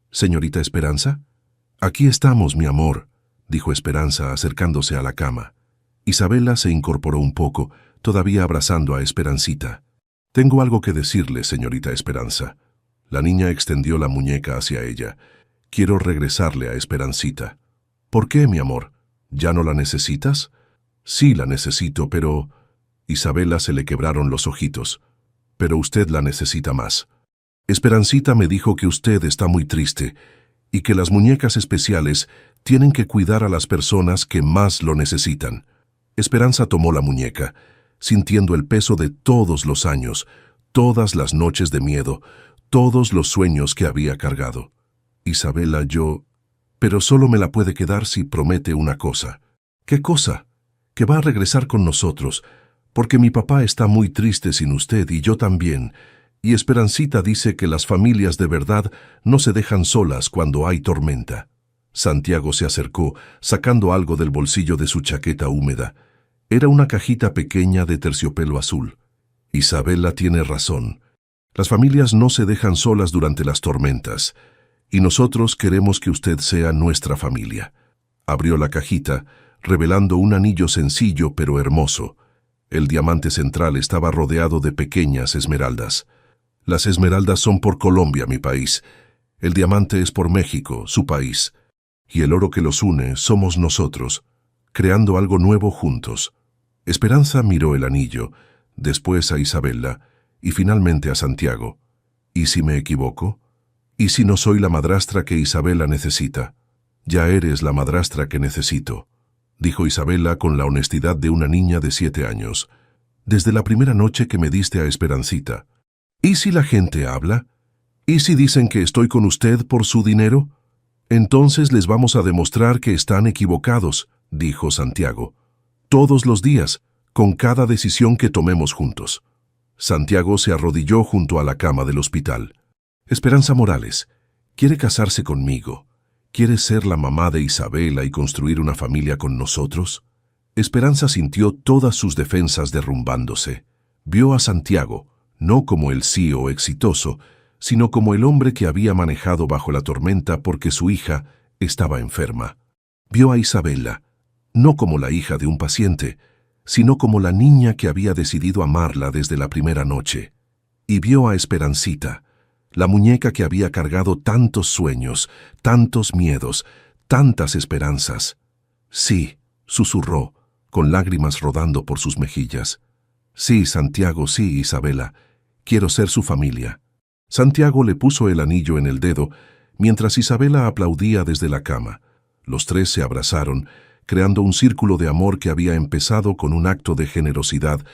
¿Señorita Esperanza?» «Aquí estamos, mi amor», dijo Esperanza acercándose a la cama. Isabela se incorporó un poco, todavía abrazando a Esperancita. «Tengo algo que decirle, señorita Esperanza». La niña extendió la muñeca hacia ella. «Quiero regresarle a Esperancita». «¿Por qué, mi amor? ¿Ya no la necesitas?» Sí, la necesito, pero... Isabela se le quebraron los ojitos. Pero usted la necesita más. Esperancita me dijo que usted está muy triste y que las muñecas especiales tienen que cuidar a las personas que más lo necesitan. Esperanza tomó la muñeca, sintiendo el peso de todos los años, todas las noches de miedo, todos los sueños que había cargado. Isabela, pero solo me la puede quedar si promete una cosa. ¿Qué cosa? Que va a regresar con nosotros, porque mi papá está muy triste sin usted y yo también, y Esperancita dice que las familias de verdad no se dejan solas cuando hay tormenta. Santiago se acercó, sacando algo del bolsillo de su chaqueta húmeda. Era una cajita pequeña de terciopelo azul. Isabela tiene razón. Las familias no se dejan solas durante las tormentas, y nosotros queremos que usted sea nuestra familia. Abrió la cajita, revelando un anillo sencillo pero hermoso. El diamante central estaba rodeado de pequeñas esmeraldas. Las esmeraldas son por Colombia, mi país. El diamante es por México, su país. Y el oro que los une somos nosotros, creando algo nuevo juntos. Esperanza miró el anillo, después a Isabela y finalmente a Santiago. ¿Y si me equivoco? ¿Y si no soy la madrastra que Isabela necesita? Ya eres la madrastra que necesito, dijo Isabela con la honestidad de una niña de 7 años. Desde la primera noche que me diste a Esperancita. ¿Y si la gente habla? ¿Y si dicen que estoy con usted por su dinero? Entonces les vamos a demostrar que están equivocados, dijo Santiago. Todos los días, con cada decisión que tomemos juntos. Santiago se arrodilló junto a la cama del hospital. Esperanza Morales, ¿quiere casarse conmigo? ¿Quiere ser la mamá de Isabela y construir una familia con nosotros? Esperanza sintió todas sus defensas derrumbándose. Vio a Santiago, no como el CEO exitoso, sino como el hombre que había manejado bajo la tormenta porque su hija estaba enferma. Vio a Isabela, no como la hija de un paciente, sino como la niña que había decidido amarla desde la primera noche. Y vio a Esperancita, la muñeca que había cargado tantos sueños, tantos miedos, tantas esperanzas. Sí, susurró, con lágrimas rodando por sus mejillas. Sí, Santiago, sí, Isabela, quiero ser su familia. Santiago le puso el anillo en el dedo, mientras Isabela aplaudía desde la cama. Los tres se abrazaron, creando un círculo de amor que había empezado con un acto de generosidad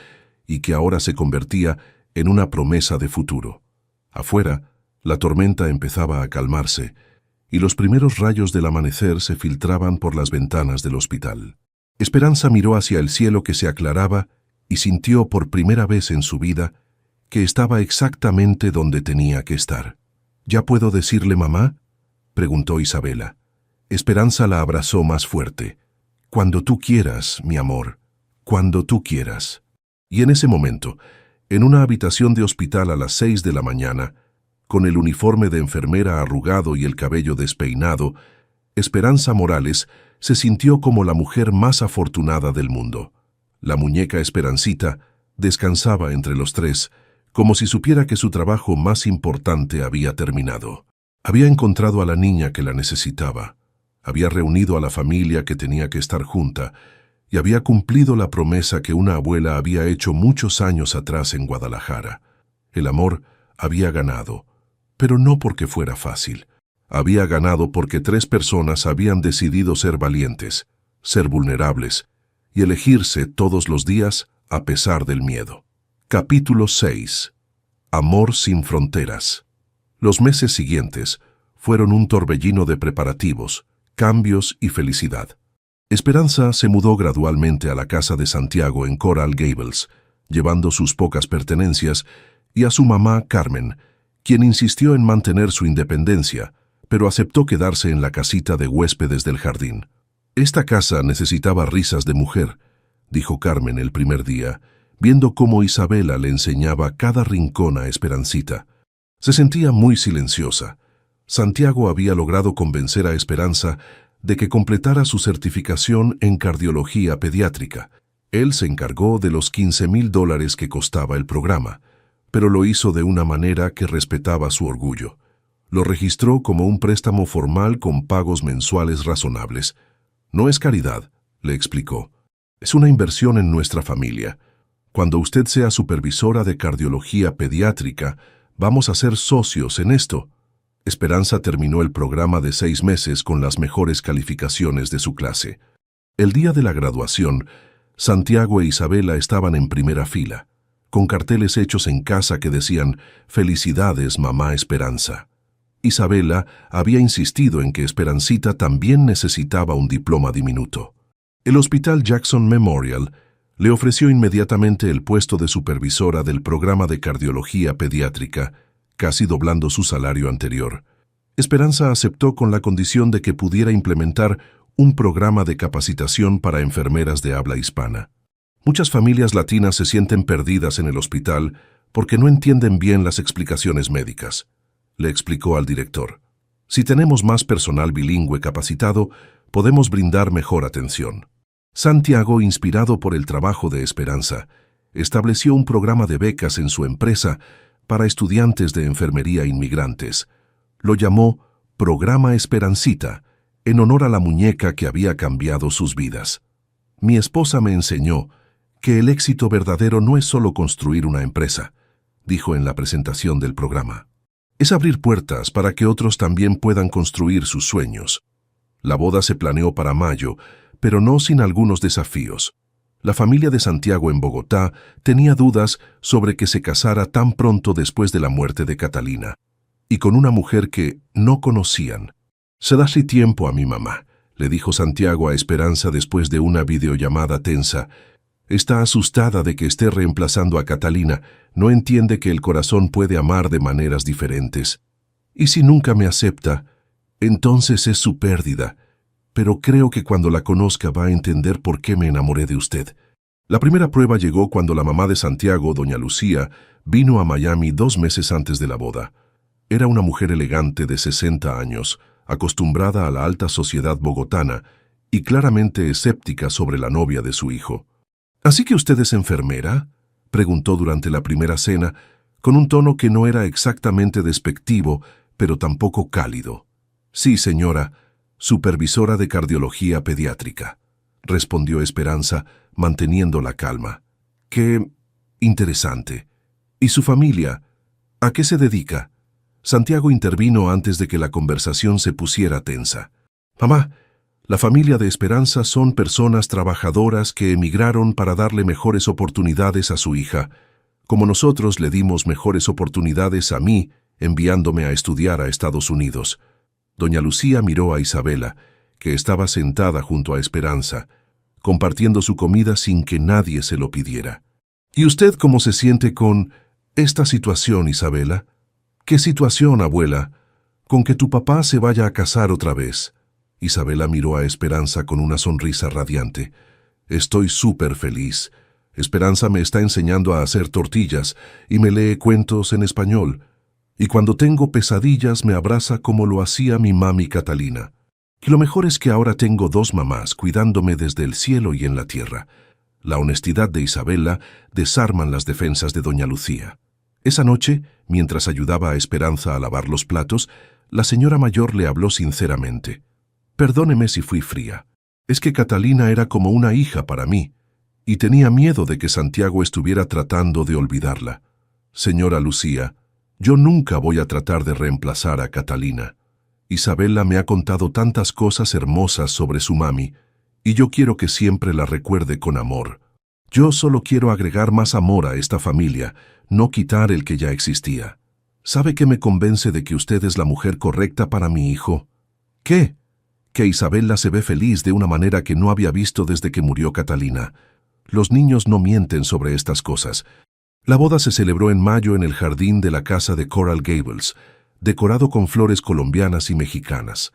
y que ahora se convertía en una promesa de futuro. Afuera, la tormenta empezaba a calmarse, y los primeros rayos del amanecer se filtraban por las ventanas del hospital. Esperanza miró hacia el cielo que se aclaraba y sintió por primera vez en su vida que estaba exactamente donde tenía que estar. ¿Ya puedo decirle mamá?, preguntó Isabela. Esperanza la abrazó más fuerte. Cuando tú quieras, mi amor, cuando tú quieras. Y en ese momento, en una habitación de hospital a las 6 de la mañana, con el uniforme de enfermera arrugado y el cabello despeinado, Esperanza Morales se sintió como la mujer más afortunada del mundo. La muñeca Esperancita descansaba entre los tres, como si supiera que su trabajo más importante había terminado. Había encontrado a la niña que la necesitaba, había reunido a la familia que tenía que estar junta y había cumplido la promesa que una abuela había hecho muchos años atrás en Guadalajara. El amor había ganado, pero no porque fuera fácil. Había ganado porque 3 personas habían decidido ser valientes, ser vulnerables y elegirse todos los días a pesar del miedo. Capítulo 6. Amor sin fronteras. Los meses siguientes fueron un torbellino de preparativos, cambios y felicidad. Esperanza se mudó gradualmente a la casa de Santiago en Coral Gables, llevando sus pocas pertenencias, y a su mamá Carmen, quien insistió en mantener su independencia, pero aceptó quedarse en la casita de huéspedes del jardín. Esta casa necesitaba risas de mujer, dijo Carmen el primer día, viendo cómo Isabela le enseñaba cada rincón a Esperancita. Se sentía muy silenciosa. Santiago había logrado convencer a Esperanza de que completara su certificación en cardiología pediátrica. Él se encargó de los $15,000 que costaba el programa, pero lo hizo de una manera que respetaba su orgullo. Lo registró como un préstamo formal con pagos mensuales razonables. No es caridad, le explicó. Es una inversión en nuestra familia. Cuando usted sea supervisora de cardiología pediátrica, vamos a ser socios en esto. Esperanza terminó el programa de 6 meses con las mejores calificaciones de su clase. El día de la graduación, Santiago e Isabela estaban en primera fila, con carteles hechos en casa que decían «Felicidades, mamá Esperanza». Isabela había insistido en que Esperancita también necesitaba un diploma diminuto. El Hospital Jackson Memorial le ofreció inmediatamente el puesto de supervisora del programa de cardiología pediátrica, casi doblando su salario anterior. Esperanza aceptó con la condición de que pudiera implementar un programa de capacitación para enfermeras de habla hispana. Muchas familias latinas se sienten perdidas en el hospital porque no entienden bien las explicaciones médicas, le explicó al director. Si tenemos más personal bilingüe capacitado, podemos brindar mejor atención. Santiago, inspirado por el trabajo de Esperanza, estableció un programa de becas en su empresa para estudiantes de enfermería inmigrantes. Lo llamó Programa Esperancita, en honor a la muñeca que había cambiado sus vidas. Mi esposa me enseñó que el éxito verdadero no es solo construir una empresa, dijo en la presentación del programa. Es abrir puertas para que otros también puedan construir sus sueños. La boda se planeó para mayo, pero no sin algunos desafíos. La familia de Santiago en Bogotá tenía dudas sobre que se casara tan pronto después de la muerte de Catalina, y con una mujer que no conocían. «Dale tiempo a mi mamá», le dijo Santiago a Esperanza después de una videollamada tensa. Está asustada de que esté reemplazando a Catalina, no entiende que el corazón puede amar de maneras diferentes. Y si nunca me acepta, entonces es su pérdida. Pero creo que cuando la conozca va a entender por qué me enamoré de usted. La primera prueba llegó cuando la mamá de Santiago, doña Lucía, vino a Miami 2 meses antes de la boda. Era una mujer elegante de 60 años, acostumbrada a la alta sociedad bogotana y claramente escéptica sobre la novia de su hijo. «¿Así que usted es enfermera?», preguntó durante la primera cena, con un tono que no era exactamente despectivo, pero tampoco cálido. «Sí, señora, supervisora de cardiología pediátrica», respondió Esperanza, manteniendo la calma. «Qué interesante. ¿Y su familia? ¿A qué se dedica?». Santiago intervino antes de que la conversación se pusiera tensa. «Mamá, la familia de Esperanza son personas trabajadoras que emigraron para darle mejores oportunidades a su hija, como nosotros le dimos mejores oportunidades a mí, enviándome a estudiar a Estados Unidos». Doña Lucía miró a Isabela, que estaba sentada junto a Esperanza, compartiendo su comida sin que nadie se lo pidiera. «¿Y usted cómo se siente con esta situación, Isabela?». «¿Qué situación, abuela? Con que tu papá se vaya a casar otra vez». Isabela miró a Esperanza con una sonrisa radiante. «Estoy súper feliz. Esperanza me está enseñando a hacer tortillas y me lee cuentos en español. Y cuando tengo pesadillas me abraza como lo hacía mi mami Catalina. Y lo mejor es que ahora tengo 2 mamás cuidándome desde el cielo y en la tierra». La honestidad de Isabela desarman las defensas de doña Lucía. Esa noche, mientras ayudaba a Esperanza a lavar los platos, la señora mayor le habló sinceramente. «Perdóneme si fui fría. Es que Catalina era como una hija para mí, y tenía miedo de que Santiago estuviera tratando de olvidarla. Señora Lucía, yo nunca voy a tratar de reemplazar a Catalina. Isabela me ha contado tantas cosas hermosas sobre su mami, y yo quiero que siempre la recuerde con amor. Yo solo quiero agregar más amor a esta familia, no quitar el que ya existía. ¿Sabe qué me convence de que usted es la mujer correcta para mi hijo? ¿Qué? Que Isabela se ve feliz de una manera que no había visto desde que murió Catalina. Los niños no mienten sobre estas cosas. La boda se celebró en mayo en el jardín de la casa de Coral Gables, decorado con flores colombianas y mexicanas.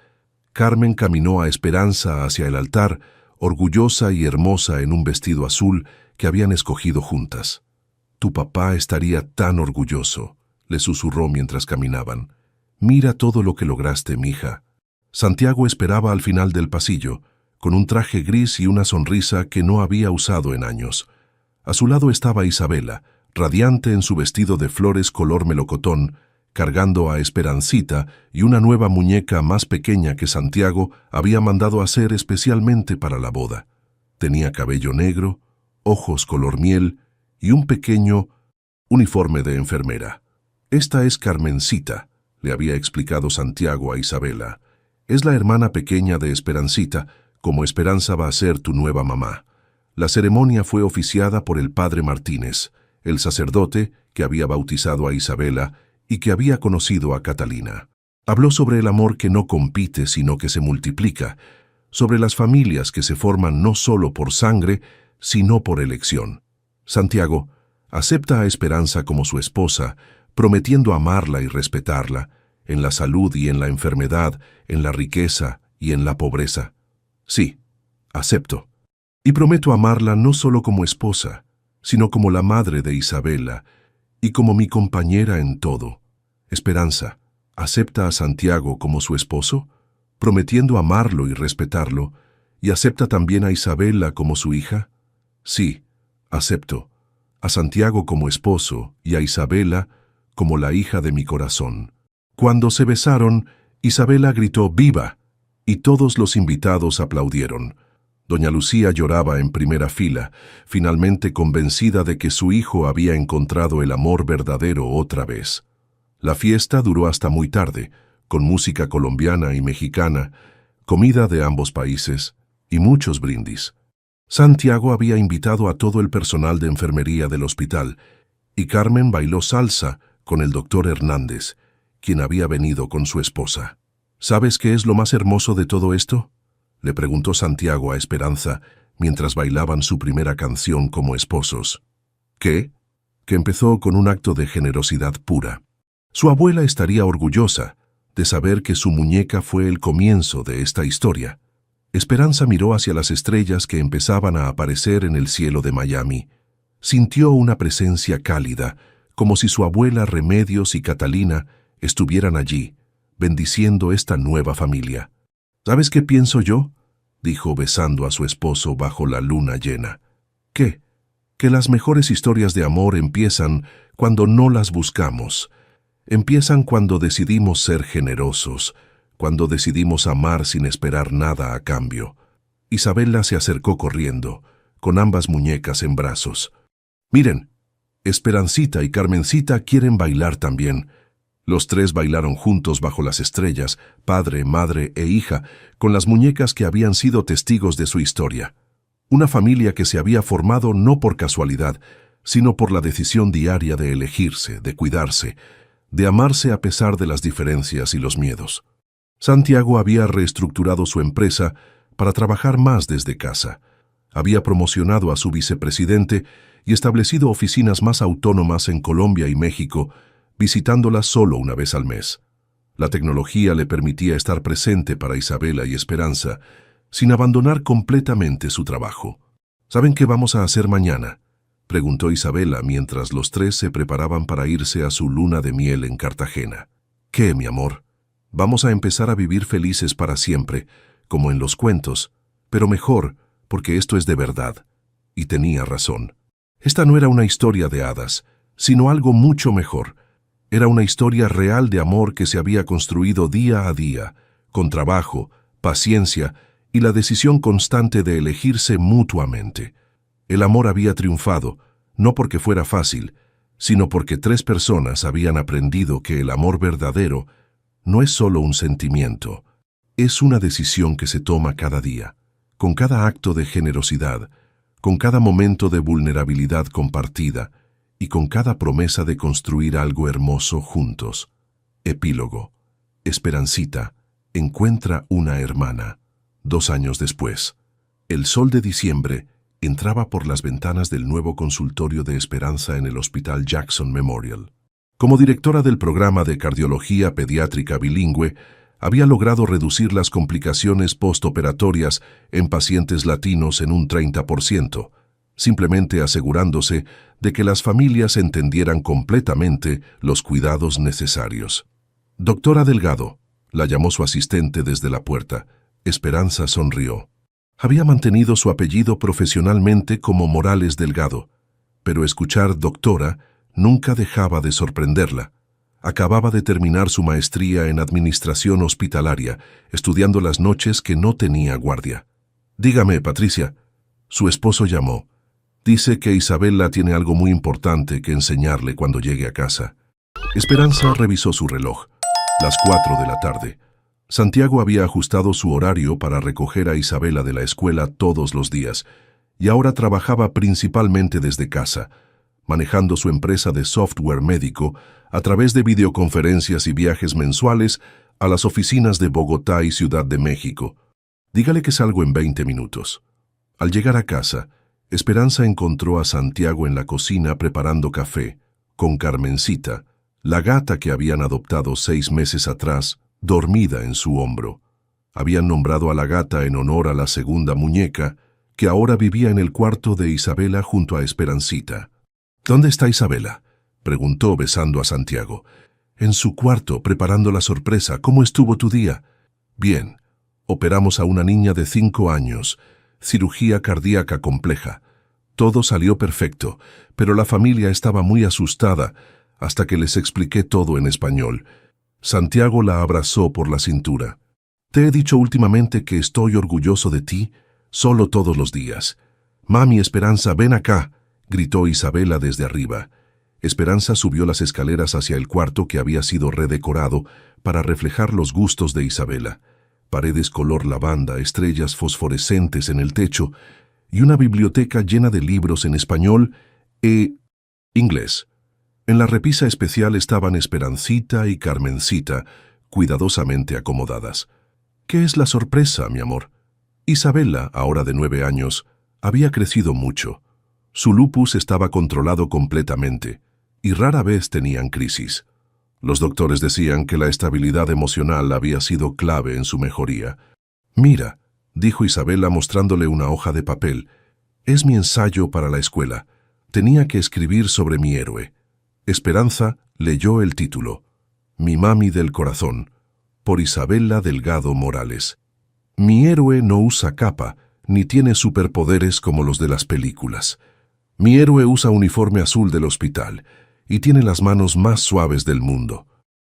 Carmen caminó a Esperanza hacia el altar, orgullosa y hermosa en un vestido azul que habían escogido juntas. «Tu papá estaría tan orgulloso», le susurró mientras caminaban. «Mira todo lo que lograste, mija». Santiago esperaba al final del pasillo, con un traje gris y una sonrisa que no había usado en años. A su lado estaba Isabela, radiante en su vestido de flores color melocotón, cargando a Esperancita y una nueva muñeca más pequeña que Santiago había mandado hacer especialmente para la boda. Tenía cabello negro, ojos color miel y un pequeño uniforme de enfermera. Esta es Carmencita, le había explicado Santiago a Isabela. Es la hermana pequeña de Esperancita, como Esperanza va a ser tu nueva mamá. La ceremonia fue oficiada por el padre Martínez, el sacerdote que había bautizado a Isabela y que había conocido a Catalina. Habló sobre el amor que no compite sino que se multiplica, sobre las familias que se forman no solo por sangre, sino por elección. Santiago acepta a Esperanza como su esposa, prometiendo amarla y respetarla, en la salud y en la enfermedad, en la riqueza y en la pobreza. Sí, acepto. Y prometo amarla no solo como esposa, sino como la madre de Isabela y como mi compañera en todo. Esperanza, ¿acepta a Santiago como su esposo, prometiendo amarlo y respetarlo, y acepta también a Isabela como su hija? Sí, acepto. A Santiago como esposo y a Isabela como la hija de mi corazón. Cuando se besaron, Isabela gritó ¡viva! Y todos los invitados aplaudieron. Doña Lucía lloraba en primera fila, finalmente convencida de que su hijo había encontrado el amor verdadero otra vez. La fiesta duró hasta muy tarde, con música colombiana y mexicana, comida de ambos países y muchos brindis. Santiago había invitado a todo el personal de enfermería del hospital y Carmen bailó salsa con el doctor Hernández, quien había venido con su esposa. ¿Sabes qué es lo más hermoso de todo esto?, le preguntó Santiago a Esperanza mientras bailaban su primera canción como esposos. ¿Qué? Que empezó con un acto de generosidad pura. Su abuela estaría orgullosa de saber que su muñeca fue el comienzo de esta historia. Esperanza miró hacia las estrellas que empezaban a aparecer en el cielo de Miami. Sintió una presencia cálida, como si su abuela Remedios y Catalina estuvieran allí, bendiciendo esta nueva familia. ¿Sabes qué pienso yo?, dijo besando a su esposo bajo la luna llena. ¿Qué? Que las mejores historias de amor empiezan cuando no las buscamos. Empiezan cuando decidimos ser generosos, cuando decidimos amar sin esperar nada a cambio. Isabela se acercó corriendo, con ambas muñecas en brazos. Miren, Esperancita y Carmencita quieren bailar también. Los tres bailaron juntos bajo las estrellas, padre, madre e hija, con las muñecas que habían sido testigos de su historia. Una familia que se había formado no por casualidad, sino por la decisión diaria de elegirse, de cuidarse, de amarse a pesar de las diferencias y los miedos. Santiago había reestructurado su empresa para trabajar más desde casa. Había promocionado a su vicepresidente y establecido oficinas más autónomas en Colombia y México, visitándolas solo una vez al mes. La tecnología le permitía estar presente para Isabela y Esperanza, sin abandonar completamente su trabajo. ¿Saben qué vamos a hacer mañana?, preguntó Isabela mientras los tres se preparaban para irse a su luna de miel en Cartagena. ¿Qué, mi amor? Vamos a empezar a vivir felices para siempre, como en los cuentos, pero mejor, porque esto es de verdad. Y tenía razón. Esta no era una historia de hadas, sino algo mucho mejor. Era una historia real de amor que se había construido día a día, con trabajo, paciencia y la decisión constante de elegirse mutuamente. El amor había triunfado, no porque fuera fácil, sino porque tres personas habían aprendido que el amor verdadero no es solo un sentimiento, es una decisión que se toma cada día, con cada acto de generosidad, con cada momento de vulnerabilidad compartida y con cada promesa de construir algo hermoso juntos. Epílogo. Esperancita encuentra una hermana. 2 años después. El sol de diciembre entraba por las ventanas del nuevo consultorio de Esperanza en el Hospital Jackson Memorial. Como directora del programa de cardiología pediátrica bilingüe, había logrado reducir las complicaciones postoperatorias en pacientes latinos en un 30%, simplemente asegurándose de que las familias entendieran completamente los cuidados necesarios. Doctora Delgado, la llamó su asistente desde la puerta. Esperanza sonrió. Había mantenido su apellido profesionalmente como Morales Delgado, pero escuchar doctora nunca dejaba de sorprenderla. Acababa de terminar su maestría en administración hospitalaria, estudiando las noches que no tenía guardia. Dígame, Patricia. Su esposo llamó. Dice que Isabela tiene algo muy importante que enseñarle cuando llegue a casa. Esperanza revisó su reloj. Las 4 de la tarde. Santiago había ajustado su horario para recoger a Isabela de la escuela todos los días, y ahora trabajaba principalmente desde casa, manejando su empresa de software médico a través de videoconferencias y viajes mensuales a las oficinas de Bogotá y Ciudad de México. Dígale que salgo en 20 minutos. Al llegar a casa, Esperanza encontró a Santiago en la cocina preparando café, con Carmencita, la gata que habían adoptado 6 meses atrás, dormida en su hombro. Habían nombrado a la gata en honor a la segunda muñeca, que ahora vivía en el cuarto de Isabela junto a Esperancita. «¿Dónde está Isabela?», preguntó besando a Santiago. «En su cuarto, preparando la sorpresa. ¿Cómo estuvo tu día?». «Bien. Operamos a una niña de 5 años. Cirugía cardíaca compleja. Todo salió perfecto, pero la familia estaba muy asustada hasta que les expliqué todo en español». Santiago la abrazó por la cintura. «Te he dicho últimamente que estoy orgulloso de ti, solo todos los días». «Mami, Esperanza, ven acá», gritó Isabela desde arriba. Esperanza subió las escaleras hacia el cuarto que había sido redecorado para reflejar los gustos de Isabela. Paredes color lavanda, estrellas fosforescentes en el techo y una biblioteca llena de libros en español e inglés. En la repisa especial estaban Esperancita y Carmencita, cuidadosamente acomodadas. «¿Qué es la sorpresa, mi amor?». Isabela, ahora de 9 años, había crecido mucho. Su lupus estaba controlado completamente y rara vez tenían crisis. Los doctores decían que la estabilidad emocional había sido clave en su mejoría. «Mira», dijo Isabela mostrándole una hoja de papel, «es mi ensayo para la escuela. Tenía que escribir sobre mi héroe». Esperanza leyó el título, «Mi mami del corazón», por Isabela Delgado Morales. «Mi héroe no usa capa, ni tiene superpoderes como los de las películas. Mi héroe usa uniforme azul del hospital y tiene las manos más suaves del mundo.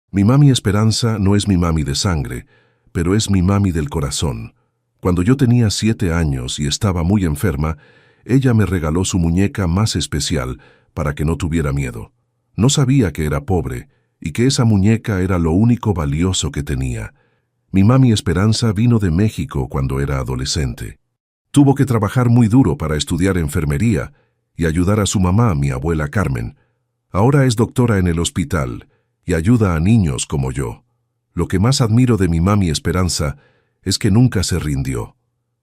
Mi mami Esperanza no es mi mami de sangre, pero es mi mami del corazón. Cuando yo tenía 7 años y estaba muy enferma, ella me regaló su muñeca más especial para que no tuviera miedo. No sabía que era pobre y que esa muñeca era lo único valioso que tenía. Mi mami Esperanza vino de México cuando era adolescente. Tuvo que trabajar muy duro para estudiar enfermería y ayudar a su mamá, mi abuela Carmen. Ahora es doctora en el hospital y ayuda a niños como yo. Lo que más admiro de mi mami Esperanza es que nunca se rindió.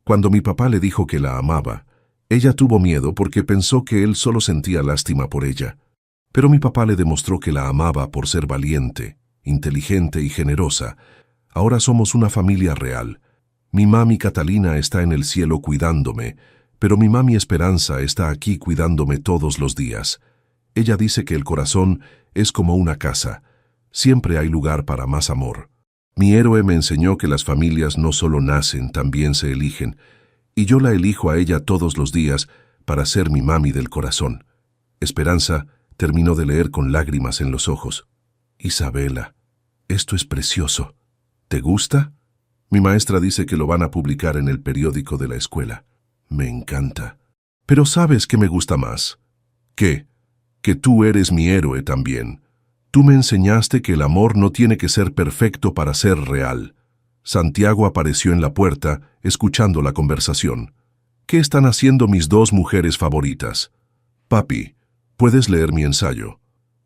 Cuando mi papá le dijo que la amaba, ella tuvo miedo porque pensó que él solo sentía lástima por ella. Pero mi papá le demostró que la amaba por ser valiente, inteligente y generosa. Ahora somos una familia real. Mi mami Catalina está en el cielo cuidándome, pero mi mami Esperanza está aquí cuidándome todos los días. Ella dice que el corazón es como una casa. Siempre hay lugar para más amor. Mi héroe me enseñó que las familias no solo nacen, también se eligen, y yo la elijo a ella todos los días para ser mi mami del corazón». Esperanza terminó de leer con lágrimas en los ojos. «Isabela, esto es precioso. ¿Te gusta?». «Mi maestra dice que lo van a publicar en el periódico de la escuela». «Me encanta. Pero ¿sabes qué me gusta más?». «¿Qué?». «Que tú eres mi héroe también. Tú me enseñaste que el amor no tiene que ser perfecto para ser real». Santiago apareció en la puerta, escuchando la conversación. «¿Qué están haciendo mis 2 mujeres favoritas?». «Papi, ¿puedes leer mi ensayo?».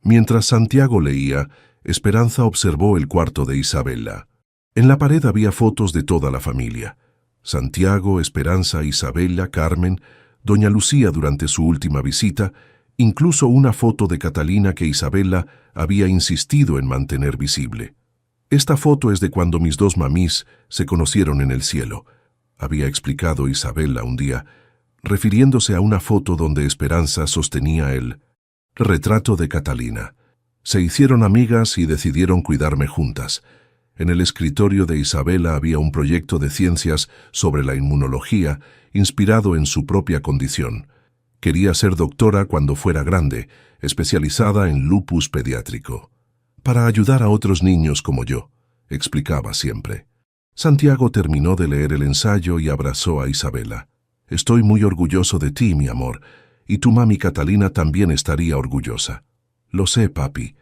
Mientras Santiago leía, Esperanza observó el cuarto de Isabela. En la pared había fotos de toda la familia. Santiago, Esperanza, Isabela, Carmen, doña Lucía durante su última visita, incluso una foto de Catalina que Isabela había insistido en mantener visible. «Esta foto es de cuando mis 2 mamís se conocieron en el cielo», había explicado Isabela un día, refiriéndose a una foto donde Esperanza sostenía el retrato de Catalina. Se hicieron amigas y decidieron cuidarme juntas. En el escritorio de Isabela había un proyecto de ciencias sobre la inmunología, inspirado en su propia condición. Quería ser doctora cuando fuera grande, especializada en lupus pediátrico. «Para ayudar a otros niños como yo», explicaba siempre. Santiago terminó de leer el ensayo y abrazó a Isabela. Estoy muy orgulloso de ti, mi amor, y tu mami Catalina también estaría orgullosa. Lo sé, papi.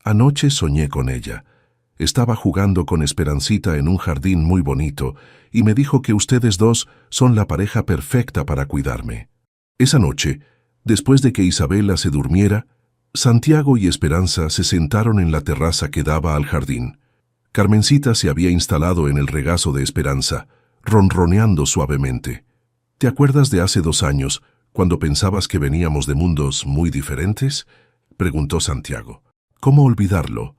Anoche soñé con ella. Estaba jugando con Esperancita en un jardín muy bonito y me dijo que ustedes dos son la pareja perfecta para cuidarme. Esa noche, después de que Isabela se durmiera, Santiago y Esperanza se sentaron en la terraza que daba al jardín. Carmencita se había instalado en el regazo de Esperanza, ronroneando suavemente. ¿Te acuerdas de hace 2 años, cuando pensabas que veníamos de mundos muy diferentes?, preguntó Santiago. ¿Cómo olvidarlo?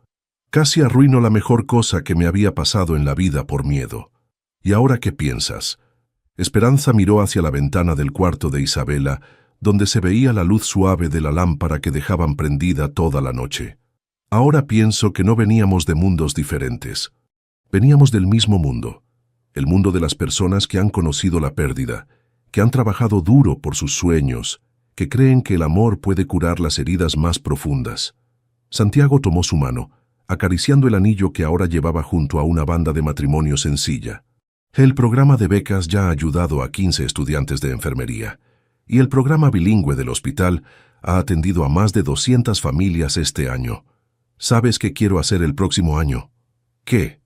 Casi arruino la mejor cosa que me había pasado en la vida por miedo. ¿Y ahora qué piensas? Esperanza miró hacia la ventana del cuarto de Isabela, donde se veía la luz suave de la lámpara que dejaban prendida toda la noche. Ahora pienso que no veníamos de mundos diferentes. Veníamos del mismo mundo, el mundo de las personas que han conocido la pérdida, que han trabajado duro por sus sueños, que creen que el amor puede curar las heridas más profundas. Santiago tomó su mano, acariciando el anillo que ahora llevaba junto a una banda de matrimonio sencilla. El programa de becas ya ha ayudado a 15 estudiantes de enfermería, y el programa bilingüe del hospital ha atendido a más de 200 familias este año. ¿Sabes qué quiero hacer el próximo año? ¿Qué?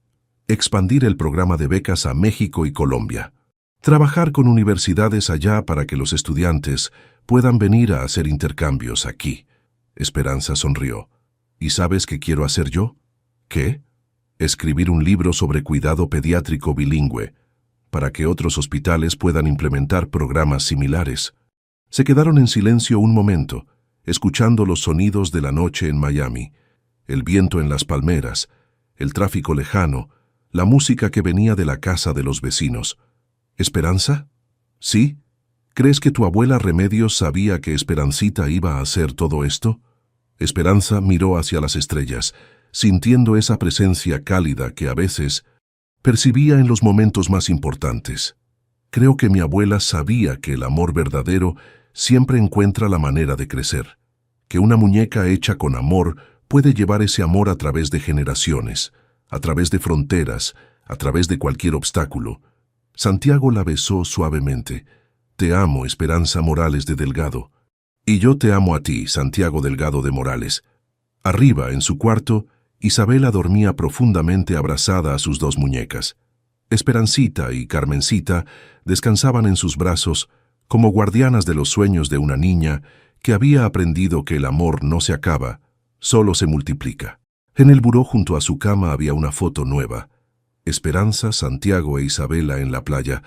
Expandir el programa de becas a México y Colombia. Trabajar con universidades allá para que los estudiantes puedan venir a hacer intercambios aquí. Esperanza sonrió. ¿Y sabes qué quiero hacer yo? ¿Qué? Escribir un libro sobre cuidado pediátrico bilingüe, para que otros hospitales puedan implementar programas similares. Se quedaron en silencio un momento, escuchando los sonidos de la noche en Miami, el viento en las palmeras, el tráfico lejano, la música que venía de la casa de los vecinos. ¿Esperanza? ¿Sí? ¿Crees que tu abuela Remedios sabía que Esperancita iba a hacer todo esto? Esperanza miró hacia las estrellas, sintiendo esa presencia cálida que a veces percibía en los momentos más importantes. Creo que mi abuela sabía que el amor verdadero siempre encuentra la manera de crecer, que una muñeca hecha con amor puede llevar ese amor a través de generaciones, a través de fronteras, a través de cualquier obstáculo. Santiago la besó suavemente. Te amo, Esperanza Morales de Delgado. Y yo te amo a ti, Santiago Delgado de Morales. Arriba, en su cuarto, Isabela dormía profundamente abrazada a sus 2 muñecas. Esperancita y Carmencita descansaban en sus brazos como guardianas de los sueños de una niña que había aprendido que el amor no se acaba, solo se multiplica. En el buró junto a su cama había una foto nueva. Esperanza, Santiago e Isabela en la playa,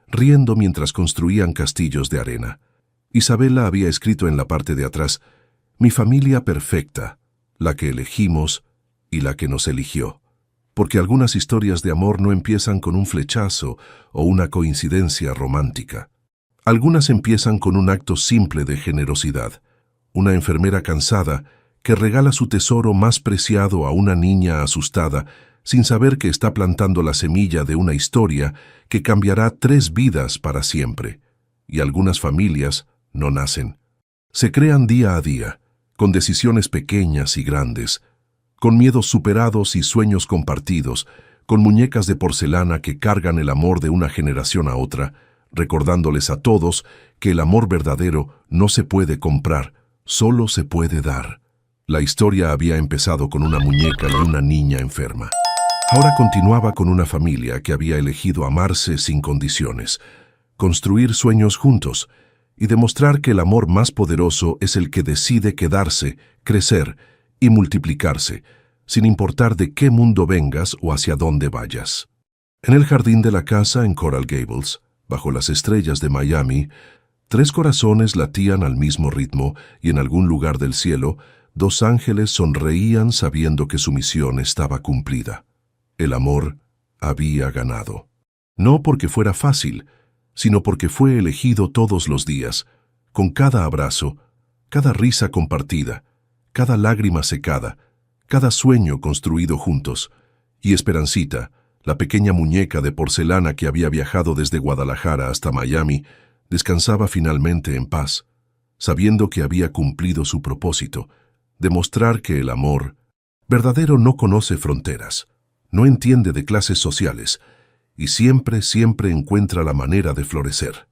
riendo mientras construían castillos de arena. Isabela había escrito en la parte de atrás, «Mi familia perfecta, la que elegimos y la que nos eligió». Porque algunas historias de amor no empiezan con un flechazo o una coincidencia romántica. Algunas empiezan con un acto simple de generosidad. Una enfermera cansada que regala su tesoro más preciado a una niña asustada sin saber que está plantando la semilla de una historia que cambiará 3 vidas para siempre. Y algunas familias no nacen. Se crean día a día, con decisiones pequeñas y grandes, con miedos superados y sueños compartidos, con muñecas de porcelana que cargan el amor de una generación a otra, recordándoles a todos que el amor verdadero no se puede comprar, solo se puede dar. La historia había empezado con una muñeca y una niña enferma. Ahora continuaba con una familia que había elegido amarse sin condiciones, construir sueños juntos y demostrar que el amor más poderoso es el que decide quedarse, crecer y multiplicarse, sin importar de qué mundo vengas o hacia dónde vayas. En el jardín de la casa en Coral Gables, bajo las estrellas de Miami, 3 corazones latían al mismo ritmo y en algún lugar del cielo, 2 ángeles sonreían sabiendo que su misión estaba cumplida. El amor había ganado. No porque fuera fácil, sino porque fue elegido todos los días, con cada abrazo, cada risa compartida, cada lágrima secada, cada sueño construido juntos. Y Esperancita, la pequeña muñeca de porcelana que había viajado desde Guadalajara hasta Miami, descansaba finalmente en paz, sabiendo que había cumplido su propósito, demostrar que el amor verdadero no conoce fronteras, no entiende de clases sociales, y siempre encuentra la manera de florecer.